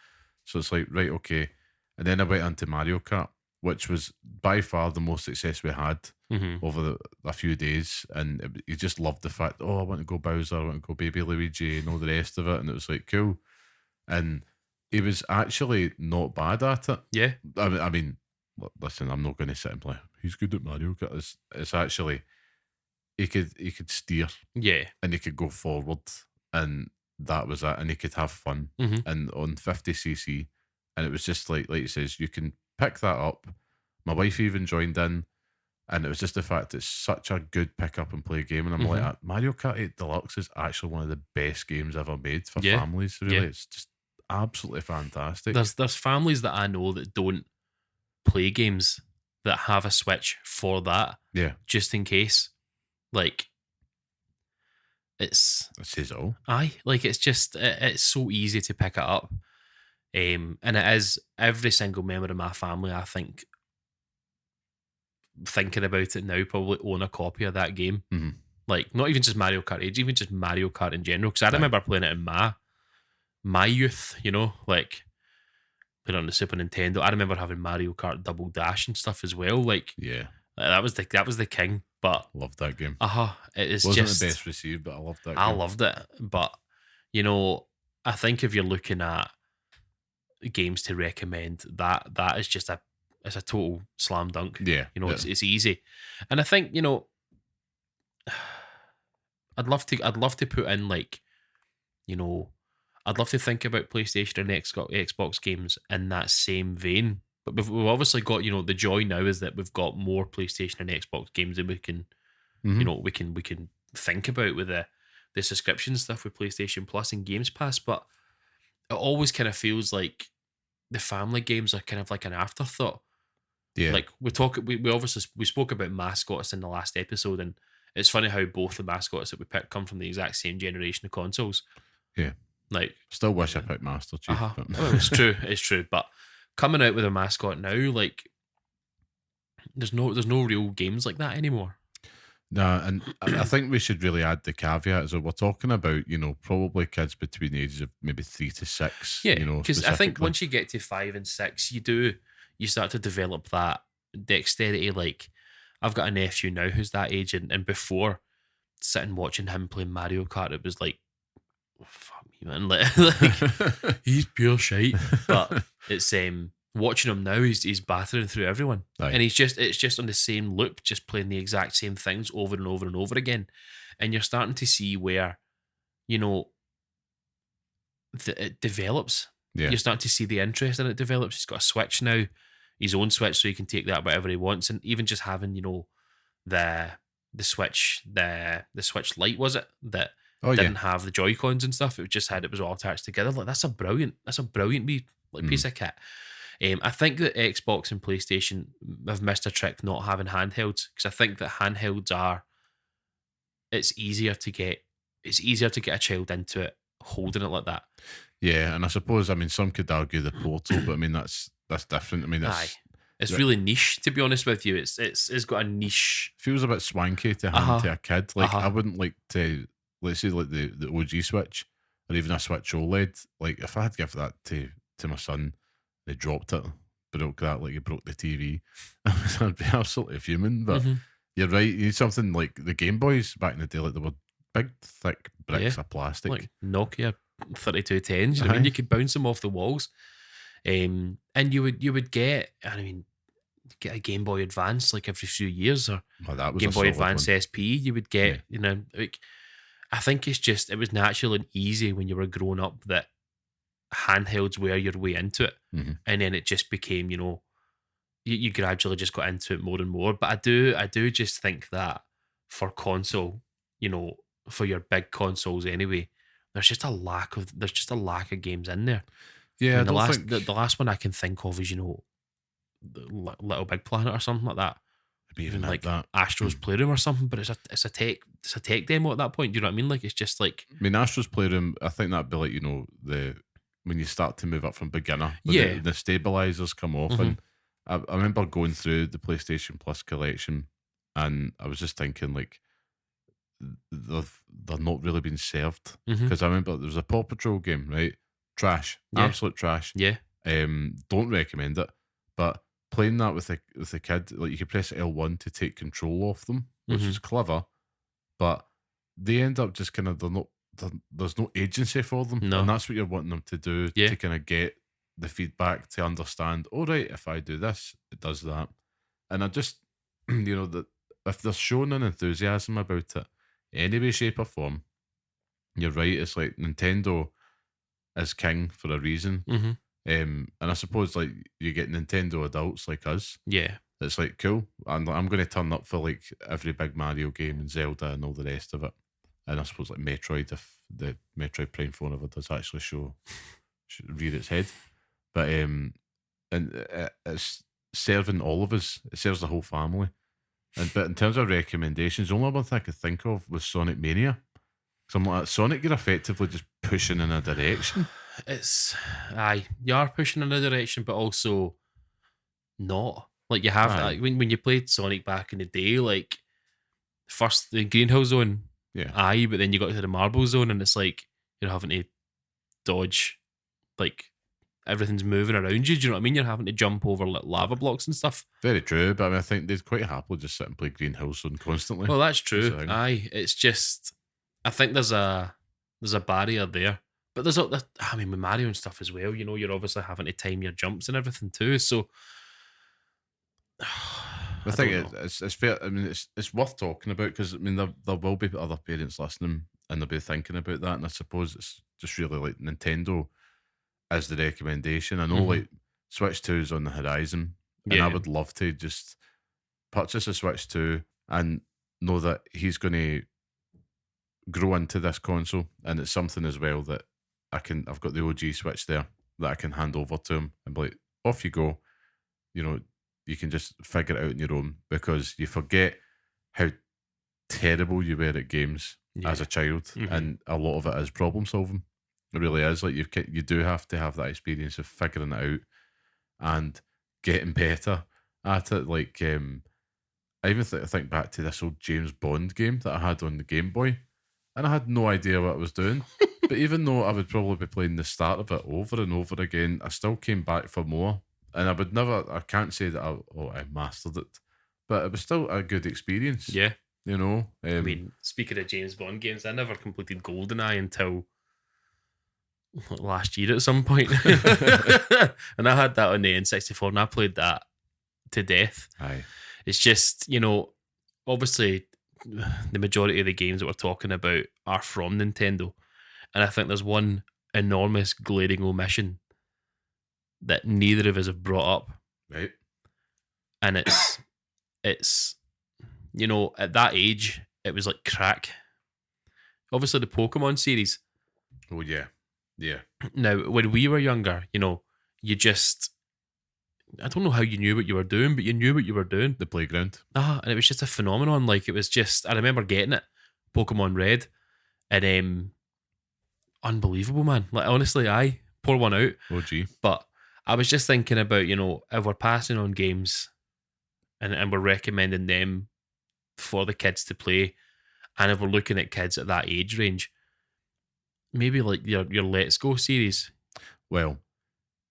So it's like, right, okay. And then I went into Mario Kart, which was by far the most success we had Mm-hmm. over a few days. And he just loved the fact, oh, I want to go Bowser, I want to go Baby Luigi, and all the rest of it. And it was like, cool. And he was actually not bad at it. Yeah, I mean, listen, I'm not going to sit and play. He's good at Mario Kart. It's actually he could steer yeah. and he could go forward, and that was it. And he could have fun. Mm-hmm. And on 50cc, and it was just like he says, you can pick that up. My wife even joined in, and it was just the fact it's such a good pick up and play game. And I'm like, Mario Kart 8 Deluxe is actually one of the best games ever made for Yeah, families. Really, yeah. it's just absolutely fantastic. There's families that I know that don't play games that have a Switch for that, Yeah, just in case. Like, it's it says it all. like it's just it's so easy to pick it up, and it is. Every single member of my family, I think, thinking about it now, probably own a copy of that game. Mm-hmm. Like, not even just Mario Kart Age, even just Mario Kart in general. Because I remember playing it in my youth. You know, like playing it on the Super Nintendo. I remember having Mario Kart Double Dash and stuff as well. Like, Yeah, that was the king. But loved that game. it is Wasn't just the best received, but I loved that. I game. loved it. But I think if you're looking at games to recommend, that is just it's a total slam dunk. Yeah, It's easy, and I think I'd love to put in like, I'd love to think about PlayStation and Xbox games in that same vein. But we've obviously got, the joy now is that we've got more PlayStation and Xbox games than we can, we can think about with the subscription stuff with PlayStation Plus and Games Pass. But it always kind of feels like the family games are kind of like an afterthought. Yeah, Like we obviously we spoke about mascots in the last episode, and it's funny how both the mascots that we picked come from the exact same generation of consoles. Yeah. Like, still wish I picked Master Chief. But... Well, it's true. But coming out with a mascot now, like, there's no real games like that anymore. Nah, and I think we should really add the caveat is that we're talking about, probably kids between the ages of maybe 3 to 6. Yeah, because I think specifically. once you get to 5 and 6, you start to develop that dexterity. Like, I've got a nephew now who's that age, and before, sitting watching him play Mario Kart, it was like, oh, fuck me, man, like he's pure shite. But it's watching him now, he's battering through everyone. Aye. And it's just on the same loop, just playing the exact same things over and over and over again. And you're starting to see where, it develops. Yeah. You're starting to see the interest in it develops. He's got a Switch now, his own Switch, so he can take that wherever he wants. And even just having, the Switch, the Switch Lite, was it, that didn't have the Joy-Cons and stuff. It was all attached together. Like, that's a brilliant piece of kit. I think that Xbox and PlayStation have missed a trick not having handhelds, because I think that handhelds it's easier to get a child into it holding it like that. Yeah, and I suppose, some could argue the Portal, but that's different. It's really niche, to be honest with you. It's got a niche. Feels a bit swanky to hand to a kid. Like, I wouldn't like to, let's say, like the OG Switch or even a Switch OLED. Like, if I had to give that to my son, they dropped it, broke that like he broke the TV, I'd be absolutely fuming. But you're right, you need something like the Game Boys back in the day. Like, they were big, thick bricks of plastic. Like Nokia 3210s, you know what I mean? You could bounce them off the walls. And you would get, get a Game Boy Advance like every few years, or that was Game a Boy solid Advance one. SP. You would get, like, I think it was natural and easy when you were growing up that handhelds were your way into it, and then it just became, you gradually just got into it more and more. But I do just think that for console, for your big consoles anyway, there's just a lack of games in there. Yeah, the last one I can think of is, Little Big Planet or something like that. Maybe even like that. Astro's Playroom or something, but it's a tech demo at that point. Do you know what I mean? Like, it's just like, Astro's Playroom, I think that'd be like, when you start to move up from beginner, the stabilizers come off. And I remember going through the PlayStation Plus collection, and I was just thinking, like, they're not really being served. Mm-hmm. Because I remember there was a Paw Patrol game, right? Trash, Yeah. absolute trash. Yeah. Don't recommend it. But playing that with the kid, like you could press L1 to take control off them, which Mm-hmm. is clever. But they end up just kind of there's no agency for them, No. and that's what you're wanting them to do Yeah. to kind of get the feedback to understand. All right, if I do this, it does that, and I just that if they're showing an enthusiasm about it, any way, shape, or form, you're right. It's like Nintendo is king for a reason. Mm-hmm. And I suppose like you get Nintendo adults like us. Yeah. It's like cool. I'm going to turn up for like every big Mario game and Zelda and all the rest of it. And I suppose like Metroid, if the Metroid Prime 4 never does actually rear its head. But it's serving all of us. It serves the whole family. But in terms of recommendations, the only one thing I could think of was Sonic Mania. So I'm like, Sonic, you're effectively just pushing in a direction. You are pushing in a direction, but also not. Like you have Aye. that when you played Sonic back in the day, like first the Green Hill Zone, Yeah. but then you got to the Marble Zone, and it's like you're having to dodge, like everything's moving around you. Do you know what I mean? You're having to jump over like lava blocks and stuff. Very true, but I mean, I think they'd quite happily just sit and play Green Hill Zone constantly. Well, that's the true. thing. Aye, it's just I think there's a barrier there, but I mean with Mario and stuff as well. You know, you're obviously having to time your jumps and everything too. So I think it's fair. I mean, it's worth talking about because I mean there will be other parents listening and they'll be thinking about that, and I suppose it's just really like Nintendo as the recommendation. I know Mhm. like Switch 2 is on the horizon, and I Yeah. would love to just purchase a Switch 2 and know that he's going to grow into this console, and it's something as well that I've got the OG Switch there that I can hand over to him and be like, off you go. You know, you can just figure it out on your own because you forget how terrible you were at games as a child, Mhm. and a lot of it is problem solving. It really is. Like you do have to have that experience of figuring it out and getting better at it. Like I even think back to this old James Bond game that I had on the Game Boy, and I had no idea what I was doing. But even though I would probably be playing the start of it over and over again, I still came back for more. And I can't say that I mastered it, but it was still a good experience. Yeah. You know? I mean, speaking of James Bond games, I never completed GoldenEye until last year at some point. And I had that on the N64 and I played that to death. Aye. It's just, obviously the majority of the games that we're talking about are from Nintendo. And I think there's one enormous glaring omission that neither of us have brought up. Right. And it's at that age, it was like crack. Obviously the Pokemon series. Oh yeah. Yeah. Now, when we were younger, you just I don't know how you knew what you were doing, but you knew what you were doing. The playground. And it was just a phenomenon. Like, it was just, I remember getting it, Pokemon Red, and unbelievable, man. Like, honestly, I pour one out. Oh gee. But I was just thinking about, if we're passing on games and we're recommending them for the kids to play, and if we're looking at kids at that age range, maybe like your Let's Go series. Well,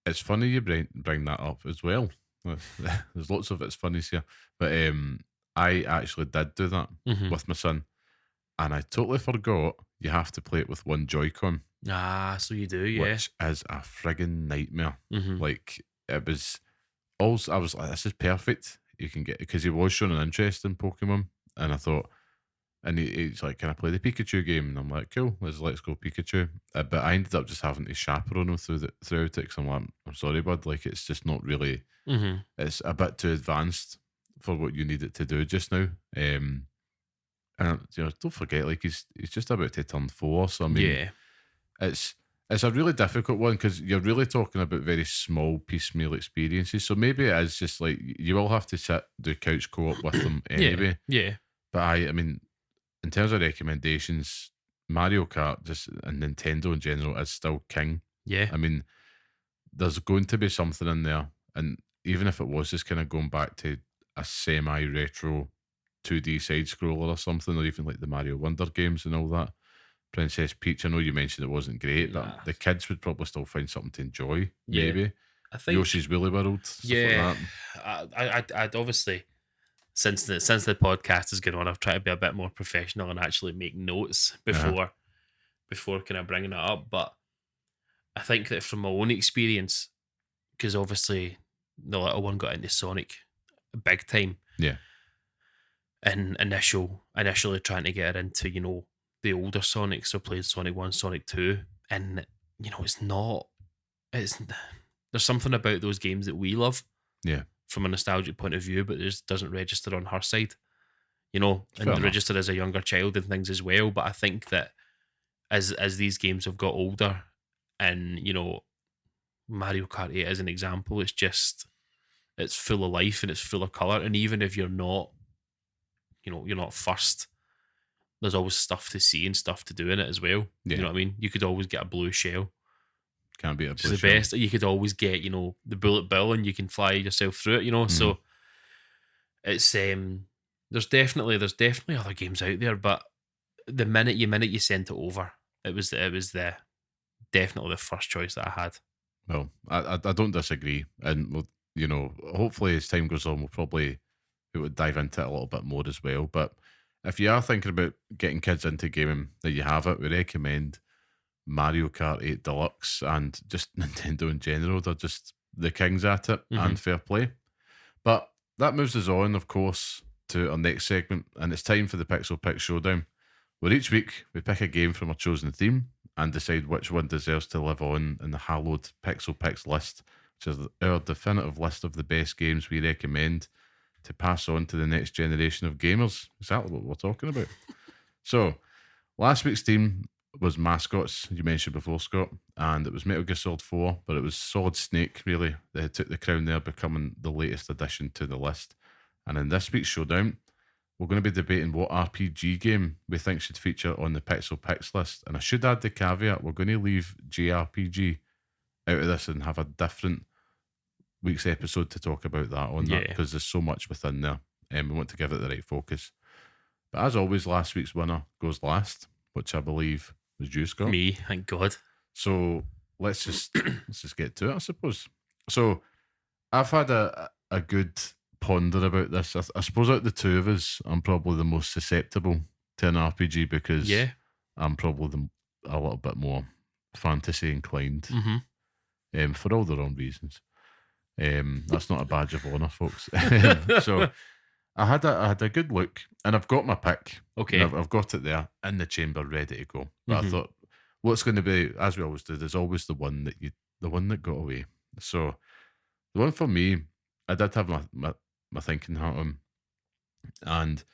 it's funny you bring that up as well. There's lots of it's funnies here, but I actually did do that with my son, and I totally forgot you have to play it with one Joy-Con. Ah, so you do, yeah. Which is a friggin' nightmare. Mhm. Like it was. Also, I was like, this is perfect. You can get because he was showing an interest in Pokemon, and I thought. And he's like, "Can I play the Pikachu game?" And I'm like, "Cool, let's go Pikachu." But I ended up just having to chaperone him throughout it because I'm like, "I'm sorry, bud. Like, it's just not really. It's a bit too advanced for what you need it to do just now." And don't forget, like he's just about to turn 4. So I mean, Yeah. it's a really difficult one because you're really talking about very small piecemeal experiences. So maybe it is just like you will have to do couch co-op with them anyway. Yeah. But I mean. In terms of recommendations, Mario Kart and Nintendo in general is still king. Yeah. I mean, there's going to be something in there, and even if it was just kind of going back to a semi-retro 2D side scroller or something, or even like the Mario Wonder games and all that. Princess Peach, I know you mentioned it wasn't great, but Nah. the kids would probably still find something to enjoy. Yeah. Maybe I think Yoshi's Woolly World, stuff like yeah. that. I'd obviously since the podcast is going on, I've tried to be a bit more professional and actually make notes Uh-huh. before kind of bringing it up. But I think that from my own experience, because obviously the little one got into Sonic big time, Yeah, and initially trying to get her into the older Sonic, so played Sonic 1, Sonic 2, and it's there's something about those games that we love yeah, from a nostalgic point of view, but it just doesn't register on her side, fair and enough. registered as a younger child and things as well. But I think that as these games have got older, and Mario Kart 8 as an example, it's full of life and it's full of color, and even if you're not first, there's always stuff to see and stuff to do in it as well. You Yeah, know what I mean? You could always get a blue shell, can't beat a which is blue the shell. best. You could always get, the bullet bill and you can fly yourself through it, Mhm. So it's there's definitely other games out there, but the minute you sent it over, it was definitely the first choice that I had. Well, I don't disagree, and hopefully as time goes on, we would dive into it a little bit more as well. But if you are thinking about getting kids into gaming, that you have it, we recommend Mario Kart 8 Deluxe and just Nintendo in general. They're just the kings at it, Mhm. and fair play. But that moves us on, of course, to our next segment, and it's time for the Pixel Picks Showdown, where each week we pick a game from a chosen theme and decide which one deserves to live on in the hallowed Pixel Picks list, which is our definitive list of the best games we recommend to pass on to the next generation of gamers. Exactly what we're talking about. So, last week's team was mascots, you mentioned before, Scott, and it was Metal Gear Solid 4, but it was Solid Snake, really, that took the crown there, becoming the latest addition to the list. And in this week's showdown, we're going to be debating what RPG game we think should feature on the Pixel Picks list. And I should add the caveat, we're going to leave JRPG out of this and have a different week's episode to talk about that on that, Yeah. because there's so much within there, and we want to give it the right focus. But as always, last week's winner goes last, which I believe was you, Scott. Me, thank God. So let's just get to it, I suppose. So I've had a good ponder about this. I suppose out of the two of us, I'm probably the most susceptible to an RPG because Yeah. I'm probably a little bit more fantasy inclined, Mm-hmm. for all the wrong reasons. That's not a badge of honor, folks. So I had a good look, and I've got my pick. And Okay. I've got it there in the chamber, ready to go. But I Mhm. thought, what's going to be, as we always do, there's always the one that got away. So the one for me, I did have my thinking hat on, and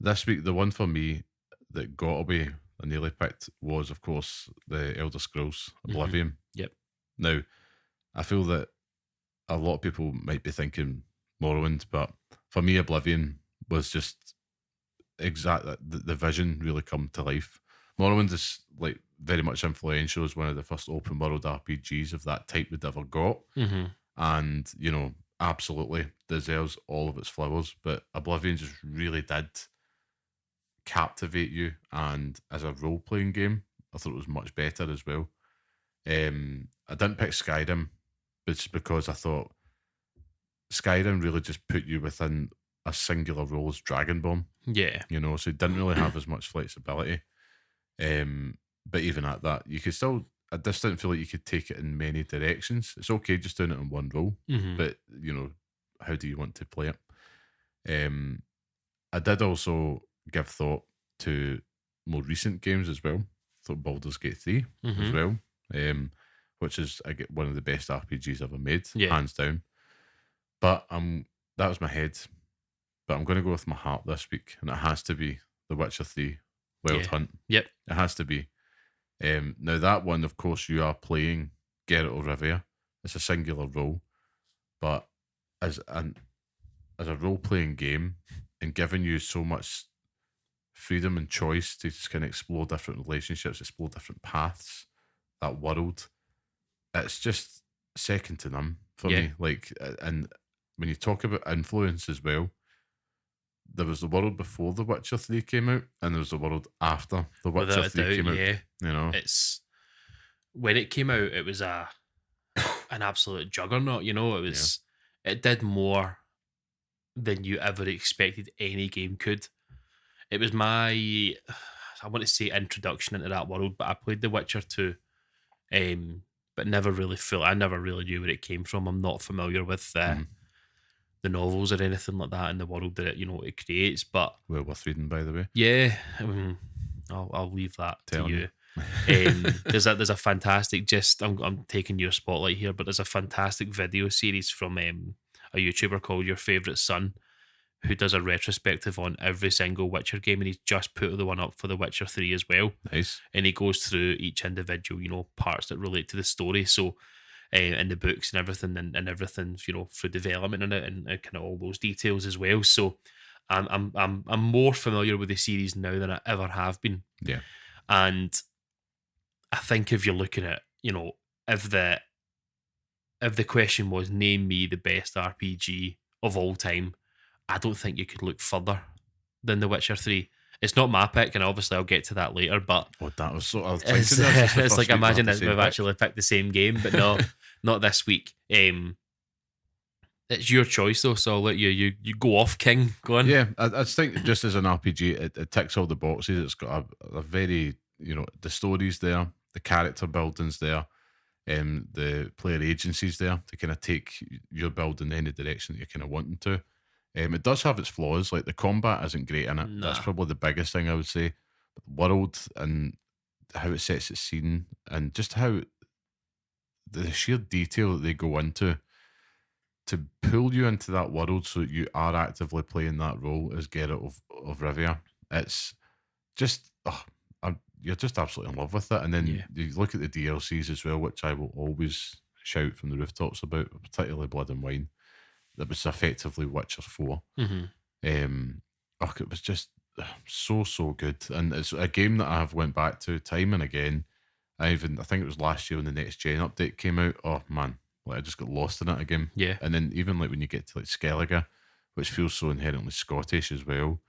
this week the one for me that got away, I nearly picked, was of course the Elder Scrolls Mhm. Oblivion. Yep. Now, I feel that a lot of people might be thinking Morrowind, but for me, Oblivion was just exactly the vision really come to life. Morrowind is like very much influential as one of the first open world RPGs of that type we'd ever got, Mhm. and absolutely deserves all of its flowers. But Oblivion just really did captivate you, and as a role playing game, I thought it was much better as well. I didn't pick Skyrim, but it's because I thought Skyrim really just put you within a singular role as Dragonborn, Yeah. so it didn't really have as much flexibility. But even at that, you could still, I just didn't feel like you could take it in many directions. It's okay just doing it in one role, Mhm. but how do you want to play it? Um, I did also give thought to more recent games as well. Thought Baldur's Gate 3 as Mhm. well, which is I get one of the best RPGs ever made, Yeah. hands down. But that was my head. But I'm going to go with my heart this week, and it has to be The Witcher 3 Wild Yeah. Hunt. Yep. It has to be. Now, that one, of course, you are playing Geralt of Rivia. It's a singular role, but as as a role playing game and giving you so much freedom and choice to just kind of explore different relationships, explore different paths, that world, it's just second to none for Yeah. me. And when you talk about influence as well, there was the world before The Witcher 3 came out, and there was the world after The Witcher Without a 3 doubt, came out. yeah. You know, It's when it came out, it was an absolute juggernaut. It did more than you ever expected any game could. It was my, I want to say, introduction into that world, but I played The Witcher 2, but never really I never really knew where it came from. I'm not familiar with Mhm. the novels or anything like that in the world that it creates. But well worth reading, by the way. yeah, I'll leave that to Telling you. you. There's a fantastic, just I'm taking your spotlight here, but there's a fantastic video series from a YouTuber called Your Favorite Son, who does a retrospective on every single Witcher game, and he's just put the one up for The Witcher 3 as well. Nice. And he goes through each individual, parts that relate to the story. So, in the books and everything, and everything, through development in it, and kind of all those details as well. So, I'm more familiar with the series now than I ever have been. Yeah. And I think if you're looking at, if the question was name me the best RPG of all time, I don't think you could look further than The Witcher 3. It's not my pick, and obviously I'll get to that later, but Oh, that was so. I was it's, thinking this is the it's first like week imagine had that the we've same pick. actually picked the same game, but no, not this week. It's your choice though, so I'll let you go off, King. Go on. Yeah, I just think just as an RPG, it ticks all the boxes. It's got a very, the story's there, the character building's there, the player agency's there to kind of take your build in any direction that you're kind of wanting to. It does have its flaws, like the combat isn't great in it. That's Nah. probably the biggest thing I would say. But the world and how it sets its scene, and just how the sheer detail that they go into to pull you into that world so that you are actively playing that role as Geralt of Rivia. It's just, you're just absolutely in love with it. And then Yeah. you look at the DLCs as well, which I will always shout from the rooftops about, particularly Blood and Wine. That was effectively Witcher 4. Mm-hmm. It was just so good. And it's a game that I have went back to time and again. I think it was last year when the next gen update came out. Oh man, like I just got lost in it again. Yeah. And then even like when you get to like Skellige, which feels so inherently Scottish as well,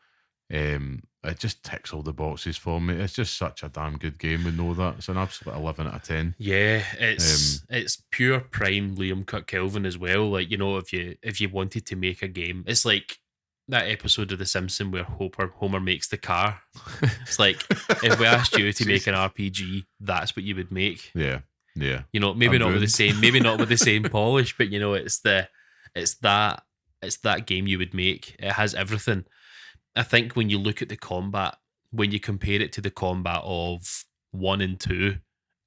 it just ticks all the boxes for me. It's just such a damn good game. We know that. It's an absolute 11 out of 10. Yeah, it's pure prime Liam Kelvin as well. Like, if you wanted to make a game, it's like that episode of The Simpsons where Homer makes the car. It's like if we asked you to make an RPG, that's what you would make. Yeah. Maybe not with the same polish, but it's that game you would make. It has everything. I think when you look at the combat, when you compare it to the combat of 1 and 2,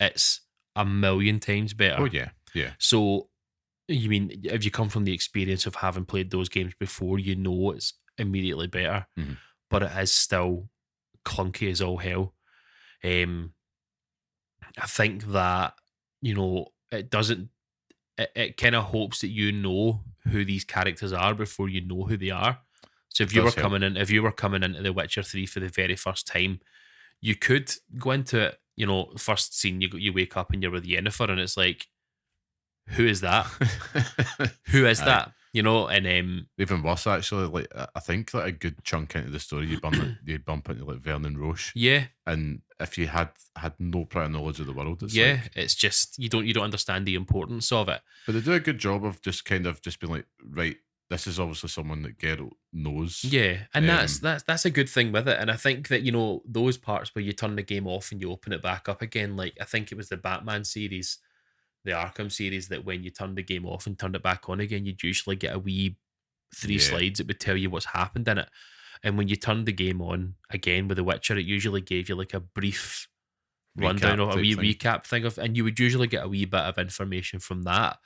it's a million times better. Oh yeah. So, you mean if you come from the experience of having played those games before, it's immediately better, but it is still clunky as all hell. I think that it doesn't. It kind of hopes that you know who these characters are before you know who they are. So if you were coming into The Witcher 3 for the very first time, you could go into it. First scene, you wake up and you're with Yennefer, and it's like, who is that? Who is that? And even worse actually. Like I think that a good chunk into the story, you bump into like Vernon Roche. Yeah, and if you had no prior knowledge of the world, it's just you don't understand the importance of it. But they do a good job of just kind of just being like, right, this is obviously someone that Geralt knows. Yeah, and that's a good thing with it. And I think that those parts where you turn the game off and you open it back up again, like I think it was the Batman series, the Arkham series, that when you turned the game off and turned it back on again, you'd usually get a wee 3 slides that would tell you what's happened in it. And when you turned the game on again with The Witcher, it usually gave you like a brief rundown or a wee recap thing and you would usually get a wee bit of information from that.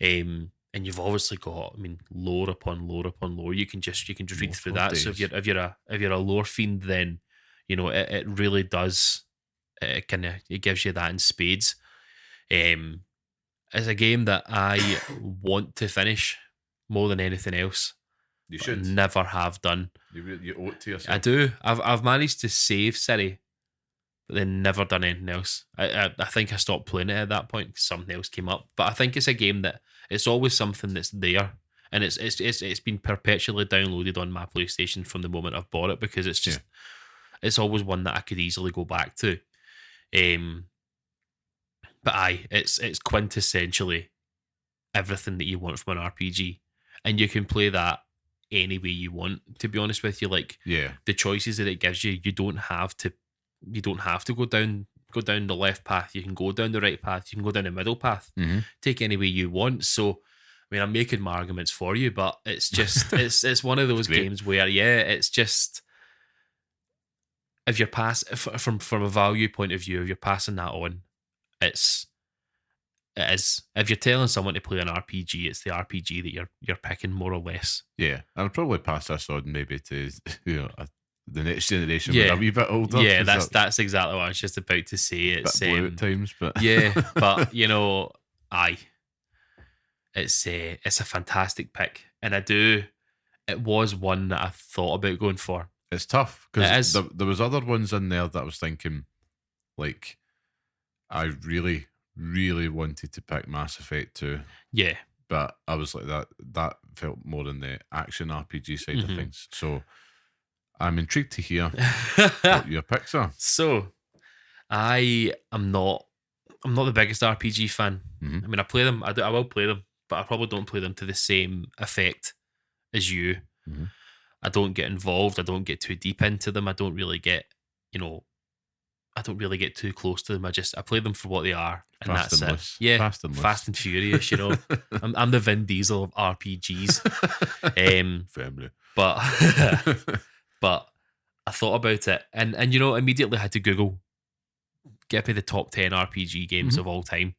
And you've obviously got, lore upon lore upon lore. You can just read through that. Days. So if you're a lore fiend, then it really does. It gives you that in spades. It's a game that I want to finish more than anything else. You should. Never have done. You owe it to yourself. I do. I've managed to save City, but then never done anything else. I think I stopped playing it at that point because something else came up. But I think it's a game that it's always something that's there. and it's been perpetually downloaded on my PlayStation from the moment I've bought it, because it's just it's always one that I could easily go back to. But it's quintessentially everything that you want from an RPG, and you can play that any way you want. To be honest with you, like the choices that it gives you, you don't have to go down the left path. You can go down the right path. You can go down the middle path. Take any way you want. So, I mean, I'm making my arguments for you, but it's just it's one of those games where it's just, if you're from a value point of view, if you're passing that on, it is. If you're telling someone to play an RPG, it's the RPG that you're picking, more or less. Yeah, I'll probably pass this on maybe to the next generation when a wee bit older. Yeah, that's exactly what I was just about to say. It's blue at times, but but it's a fantastic pick, and it was one that I thought about going for. It's tough because there was other ones in there that I was thinking, like, I really, really wanted to pick Mass Effect 2. Yeah. But I was like, that felt more in the action RPG side of things. So I'm intrigued to hear what your picks are. So I'm not the biggest RPG fan. I mean, I play them. I will play them, but I probably don't play them to the same effect as you. I don't get involved. I don't get too deep into them. I don't really get, I don't really get too close to them. I play them for what they are, and that's it. Loose. Yeah, fast and furious. I'm the Vin Diesel of RPGs. Family. But I thought about it, and immediately had to Google, get me the top 10 RPG games of all time.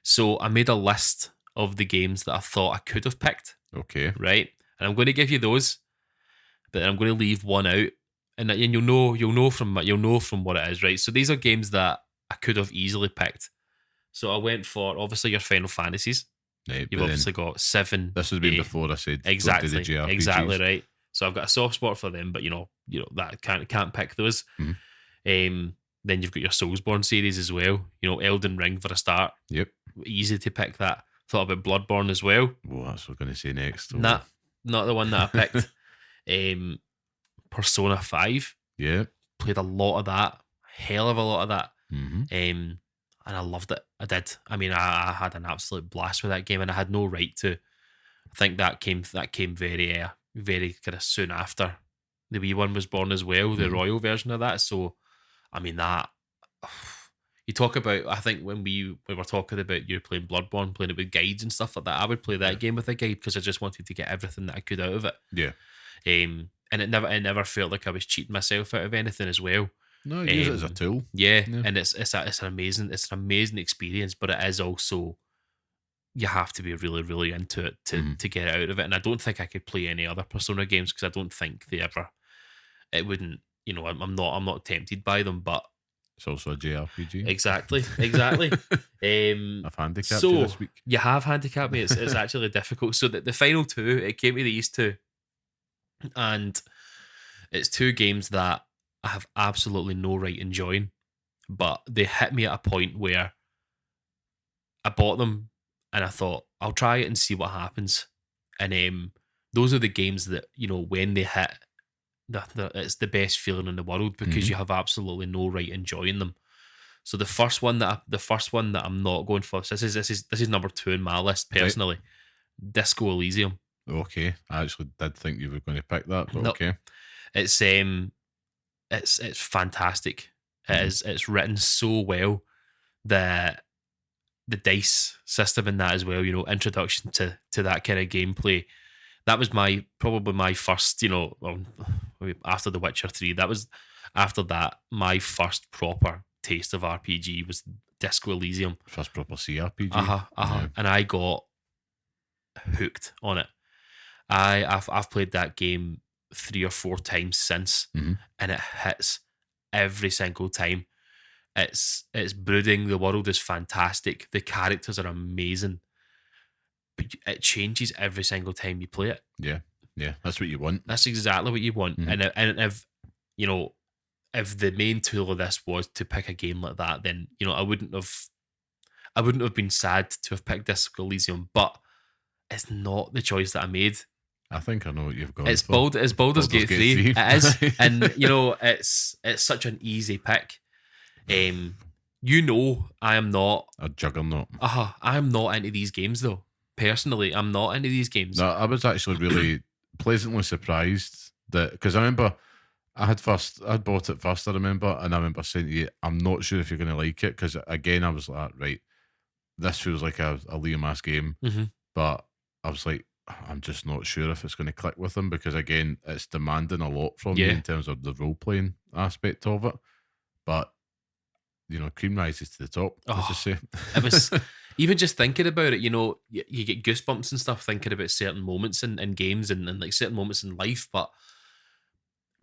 So I made a list of the games that I thought I could have picked. Okay. Right, and I'm going to give you those, but I'm going to leave one out, and you'll know from what it is, right? So these are games that I could have easily picked. So I went for, obviously, your Final Fantasies. Right, you've obviously got 7. This has been before I said exactly the exactly right. So I've got a soft spot for them, but that can't pick those. Then you've got your Soulsborne series as well. Elden Ring for a start. Yep, easy to pick that. Thought about Bloodborne as well. Well, that's what I'm going to say next. Not the one that I picked. Persona 5. Yeah. Played a lot of that. Hell of a lot of that. And I loved it. I did. I mean, I had an absolute blast with that game, and I had no right to. I think that came very, very kind of soon after the wee one was born as well, the royal version of that. So, I mean, that you talk about. I think when we were talking about you playing Bloodborne, playing it with guides and stuff like that, I would play that game with a guide because I just wanted to get everything that I could out of it. Yeah. And it never felt like I was cheating myself out of anything as well. No, use it as a tool. Yeah. And it's an amazing experience, but it is also, you have to be really, really into it to get out of it. And I don't think I could play any other Persona games because I don't think it wouldn't. I'm not tempted by them, but it's also a JRPG. Exactly. I've handicapped you this week. You have handicapped me. It's actually difficult. So the final two, it came to these two. And it's two games that I have absolutely no right enjoying, but they hit me at a point where I bought them and I thought, I'll try it and see what happens. And those are the games that, when they hit, it's the best feeling in the world because you have absolutely no right enjoying them. So the first one that I'm not going for, so this is number 2 in my list personally, right. Disco Elysium. Okay, I actually did think you were going to pick that, but okay. It's fantastic. It's written so well. The dice system in that as well, introduction to that kind of gameplay. That was probably my first, after The Witcher 3, that was after that, my first proper taste of RPG was Disco Elysium. First proper CRPG. Yeah. And I got hooked on it. I've played that game 3 or 4 times since, and it hits every single time. It's brooding. The world is fantastic. The characters are amazing. But it changes every single time you play it. Yeah, that's what you want. That's exactly what you want. And if the main tool of this was to pick a game like that, then I wouldn't have been sad to have picked Disco Elysium, but it's not the choice that I made. I think I know what you've gone It's for. Baldur's Gate 3. 3. It is, and it's such an easy pick. I am not A juggernaut. I am not into these games though. Personally, I'm not into these games. No, I was actually really pleasantly surprised that, because I remember I'd bought it first, I remember, and I remember saying to you, I'm not sure if you're going to like it, because again, I was like, right, this feels like a Liam-ass game, but I was like, I'm just not sure if it's going to click with him, because again, it's demanding a lot from you in terms of the role-playing aspect of it, but cream rises to the top, let's just say. It was, even just thinking about it, you get goosebumps and stuff thinking about certain moments in games and like certain moments in life, but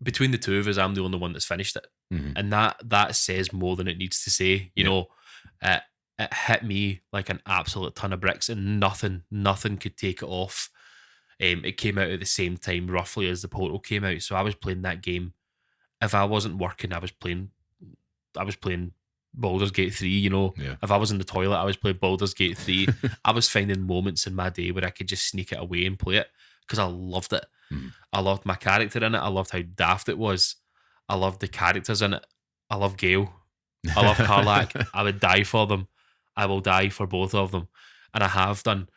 between the two of us, I'm the only one that's finished it. And that says more than it needs to say. You know, it hit me like an absolute ton of bricks, and nothing could take it off. It came out at the same time, roughly, as the Portal came out. So I was playing that game. If I wasn't working, I was playing Baldur's Gate 3, If I was in the toilet, I was playing Baldur's Gate 3. I was finding moments in my day where I could just sneak it away and play it because I loved it. I loved my character in it. I loved how daft it was. I loved the characters in it. I love Gale. I love Karlach. I would die for them. I will die for both of them. And I have done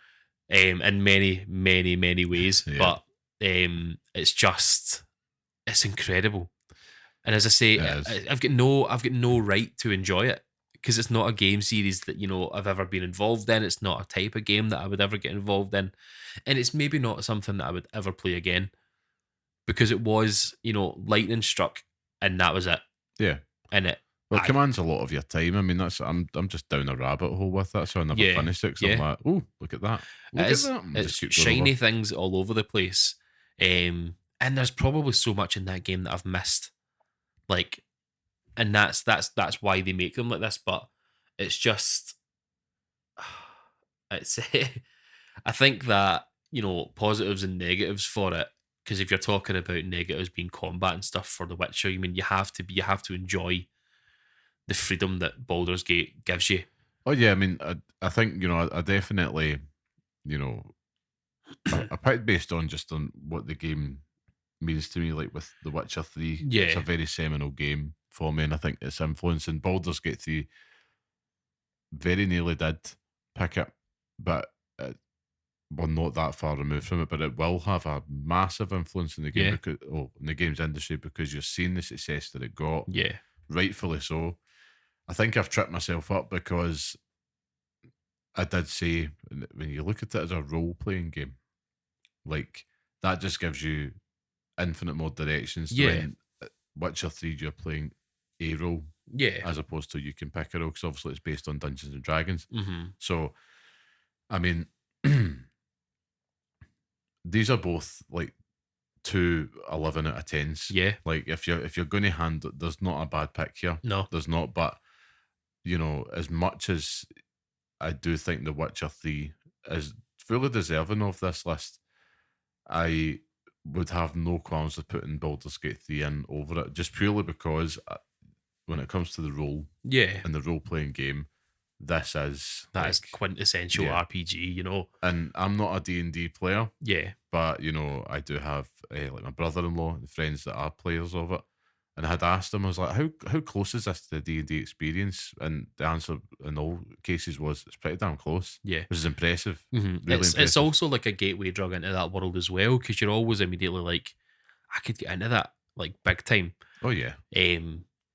in many, many, many ways. Yeah. But it's incredible. And as I say, I've got no right to enjoy it because it's not a game series that I've ever been involved in. It's not a type of game that I would ever get involved in, and it's maybe not something that I would ever play again because it was lightning struck and that was it. Yeah, and it commands a lot of your time. I mean, I'm just down a rabbit hole with that, so I never finished it. I'm like, oh, look at that! It's shiny things all over the place, and there's probably so much in that game that I've missed. And that's why they make them like this. But it's just, it's. I think that positives and negatives for it. Because if you're talking about negatives being combat and stuff for The Witcher, you have to enjoy the freedom that Baldur's Gate gives you. Oh yeah, I mean, I think I definitely I picked based on what the game means to me, like with The Witcher 3. Yeah. It's a very seminal game for me, and I think it's influencing Baldur's Gate 3. Very nearly did pick it, but we're not that far removed from it. But it will have a massive influence in the game, in the games industry, because you're seeing the success that it got. Yeah, rightfully so. I think I've tripped myself up because I did say, when you look at it as a role-playing game, like that just gives you infinite more directions. So in Witcher 3, you're playing a role, as opposed to you can pick a role, because obviously it's based on Dungeons and Dragons. So, I mean, these are both like 2 11 out of 10s. Yeah, like if you're going to hand, there's not a bad pick here. No, there's not. But as much as I do think The Witcher 3 is fully deserving of this list, I would have no qualms with putting Baldur's Gate 3 in over it, just purely because when it comes to the role, and the role-playing game, this is is quintessential RPG, And I'm not a D&D player, but I do have like my brother-in-law and friends that are players of it, and I had asked him, I was like, how close is this to the D&D experience? And the answer in all cases was it's pretty damn close, which is impressive. Really impressive. It's also like a gateway drug into that world as well, because you're always immediately like, I could get into that like big time. Oh yeah.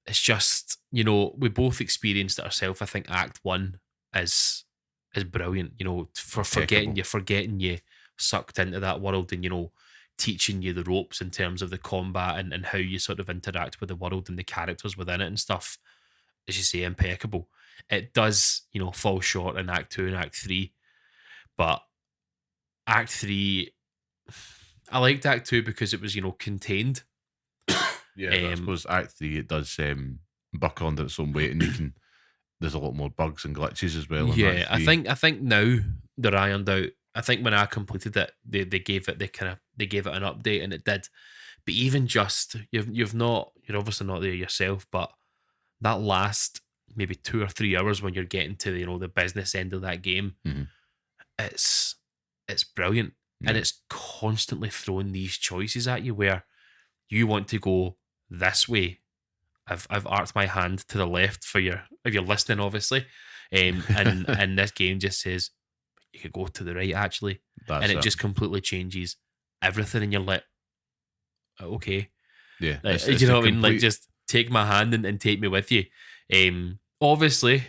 It's just, we both experienced it ourselves. I think Act 1 is brilliant, for forgetting you sucked into that world, and teaching you the ropes in terms of the combat and how you sort of interact with the world and the characters within it and stuff. As you say, impeccable. It does, fall short in Act 2 and Act 3, but Act 3, I liked Act 2 because it was, contained. I suppose Act 3, it does buckle under its own weight, and there's a lot more bugs and glitches as well. Yeah, I think now they're ironed out. I think when I completed it, they gave it an update, and it did. But even just you're obviously not there yourself, but that last maybe 2 or 3 hours when you're getting to the business end of that game, it's it's brilliant. Yeah. And it's constantly throwing these choices at you where you want to go this way. I've arced my hand to the left for if you're listening, obviously. And this game just says you could go to the right actually. That's and it it. just completely changes everything, and you're like, okay. Yeah. Like, do you know what I mean? Like, just take my hand and take me with you. Obviously,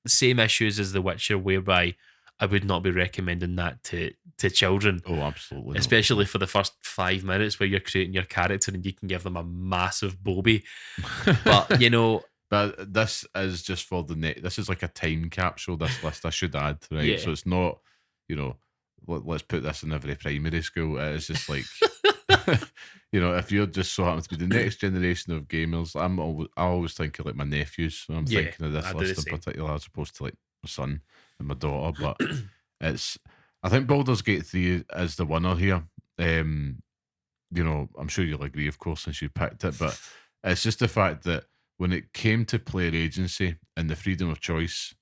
same issues as The Witcher, whereby I would not be recommending that to children. Oh, absolutely. Especially for the first 5 minutes where you're creating your character and you can give them a massive bobby. But, you know... But this is just for the net. This is like a time capsule, this list, I should add, right? Yeah. So it's not, you know, let's put this in every primary school. It's just like... you know, if you're just so happen to be the next generation of gamers, I always think of like my nephews when I'm thinking of this list in particular, as opposed to like my son and my daughter. But I think Baldur's Gate 3 is the winner here. You know, I'm sure you'll agree, of course, since you picked it, but it's just the fact that when it came to player agency and the freedom of choice,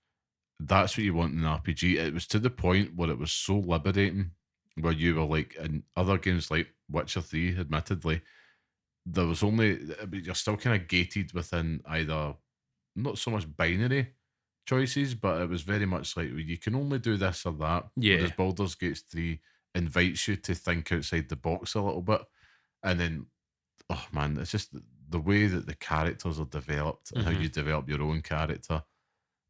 that's what you want in an RPG. It was to the point where it was so liberating, where you were like, in other games like Witcher 3, admittedly, there was you're still kind of gated within either not so much binary choices, but it was very much like you can only do this or that. Yeah. Whereas Baldur's Gate 3 invites you to think outside the box a little bit. And then, oh man, it's just the way that the characters are developed and how you develop your own character.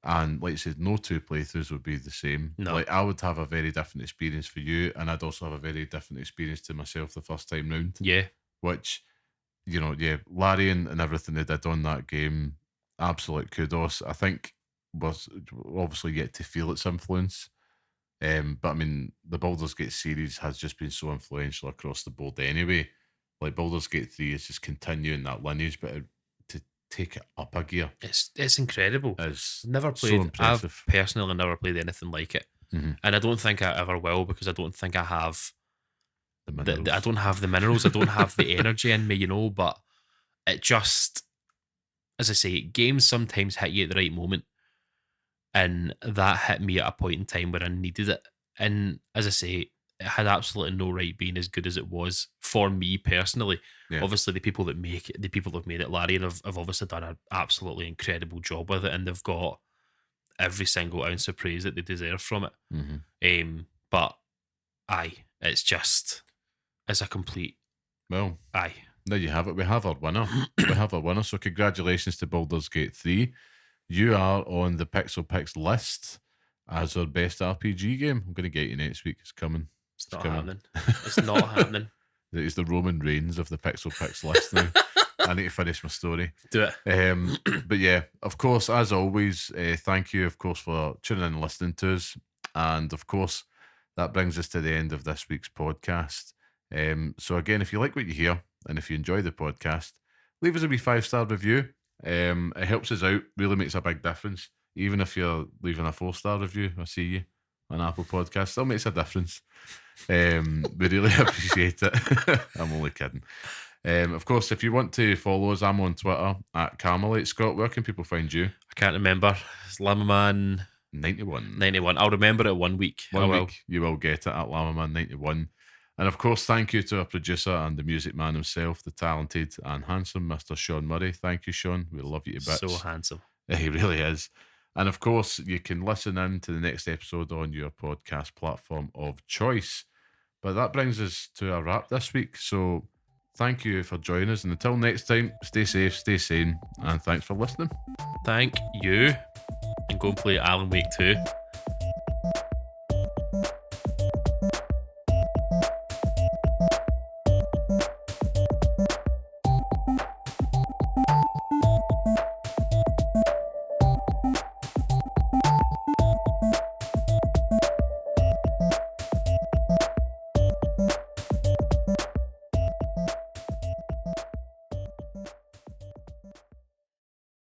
And like I said, no two playthroughs would be the same. No. Like I would have a very different experience for you, and I'd also have a very different experience to myself the first time round. Yeah. Which, you know, yeah, Larian and everything they did on that game, absolute kudos. I think was obviously yet to feel its influence. But I mean, the Baldur's Gate series has just been so influential across the board anyway. Like Baldur's Gate 3 is just continuing that lineage, but to take it up a gear, it's incredible. It's never played. so impressive. I've personally never played anything like it, and I don't think I ever will, because I don't think I have The minerals. I don't have the minerals. I don't have the energy in me, you know. But it just, as I say, games sometimes hit you at the right moment, and that hit me at a point in time where I needed it. And as I say, it had absolutely no right being as good as it was for me personally. Yeah. Obviously, the people that make it, the people that have made it, Larian, have obviously done an absolutely incredible job with it, and they've got every single ounce of praise that they deserve from it. But it's just, as a complete, Well, there you have it. We have our winner. So congratulations to Baldur's Gate 3. You are on the Pixel Picks list as our best RPG game. I'm going to get you next week. It's coming. It's not happening. It's not happening. It's the Roman Reigns of the Pixel Picks list now. I need to finish my story. Do it. But yeah, of course, as always, thank you, of course, for tuning in and listening to us. And of course, that brings us to the end of this week's podcast. So again, if you like what you hear and if you enjoy the podcast, leave us a wee 5-star review. It helps us out, really makes a big difference. Even if you're leaving a 4-star review, I see you on Apple Podcasts, still makes a difference. We really appreciate it. I'm only kidding. Of course, if you want to follow us, I'm on Twitter at Carmelite. Scott, where can people find you? I can't remember. It's Llamaman 91. I'll remember it 1 week. One week you will get it at Llamaman 91. And of course, thank you to our producer and the music man himself, the talented and handsome Mr. Sean Murray. Thank you, Sean. We love you to bits. So handsome. He really is. And of course, you can listen in to the next episode on your podcast platform of choice. But that brings us to a wrap this week. So thank you for joining us. And until next time, stay safe, stay sane, and thanks for listening. Thank you. And go and play Alan Wake 2.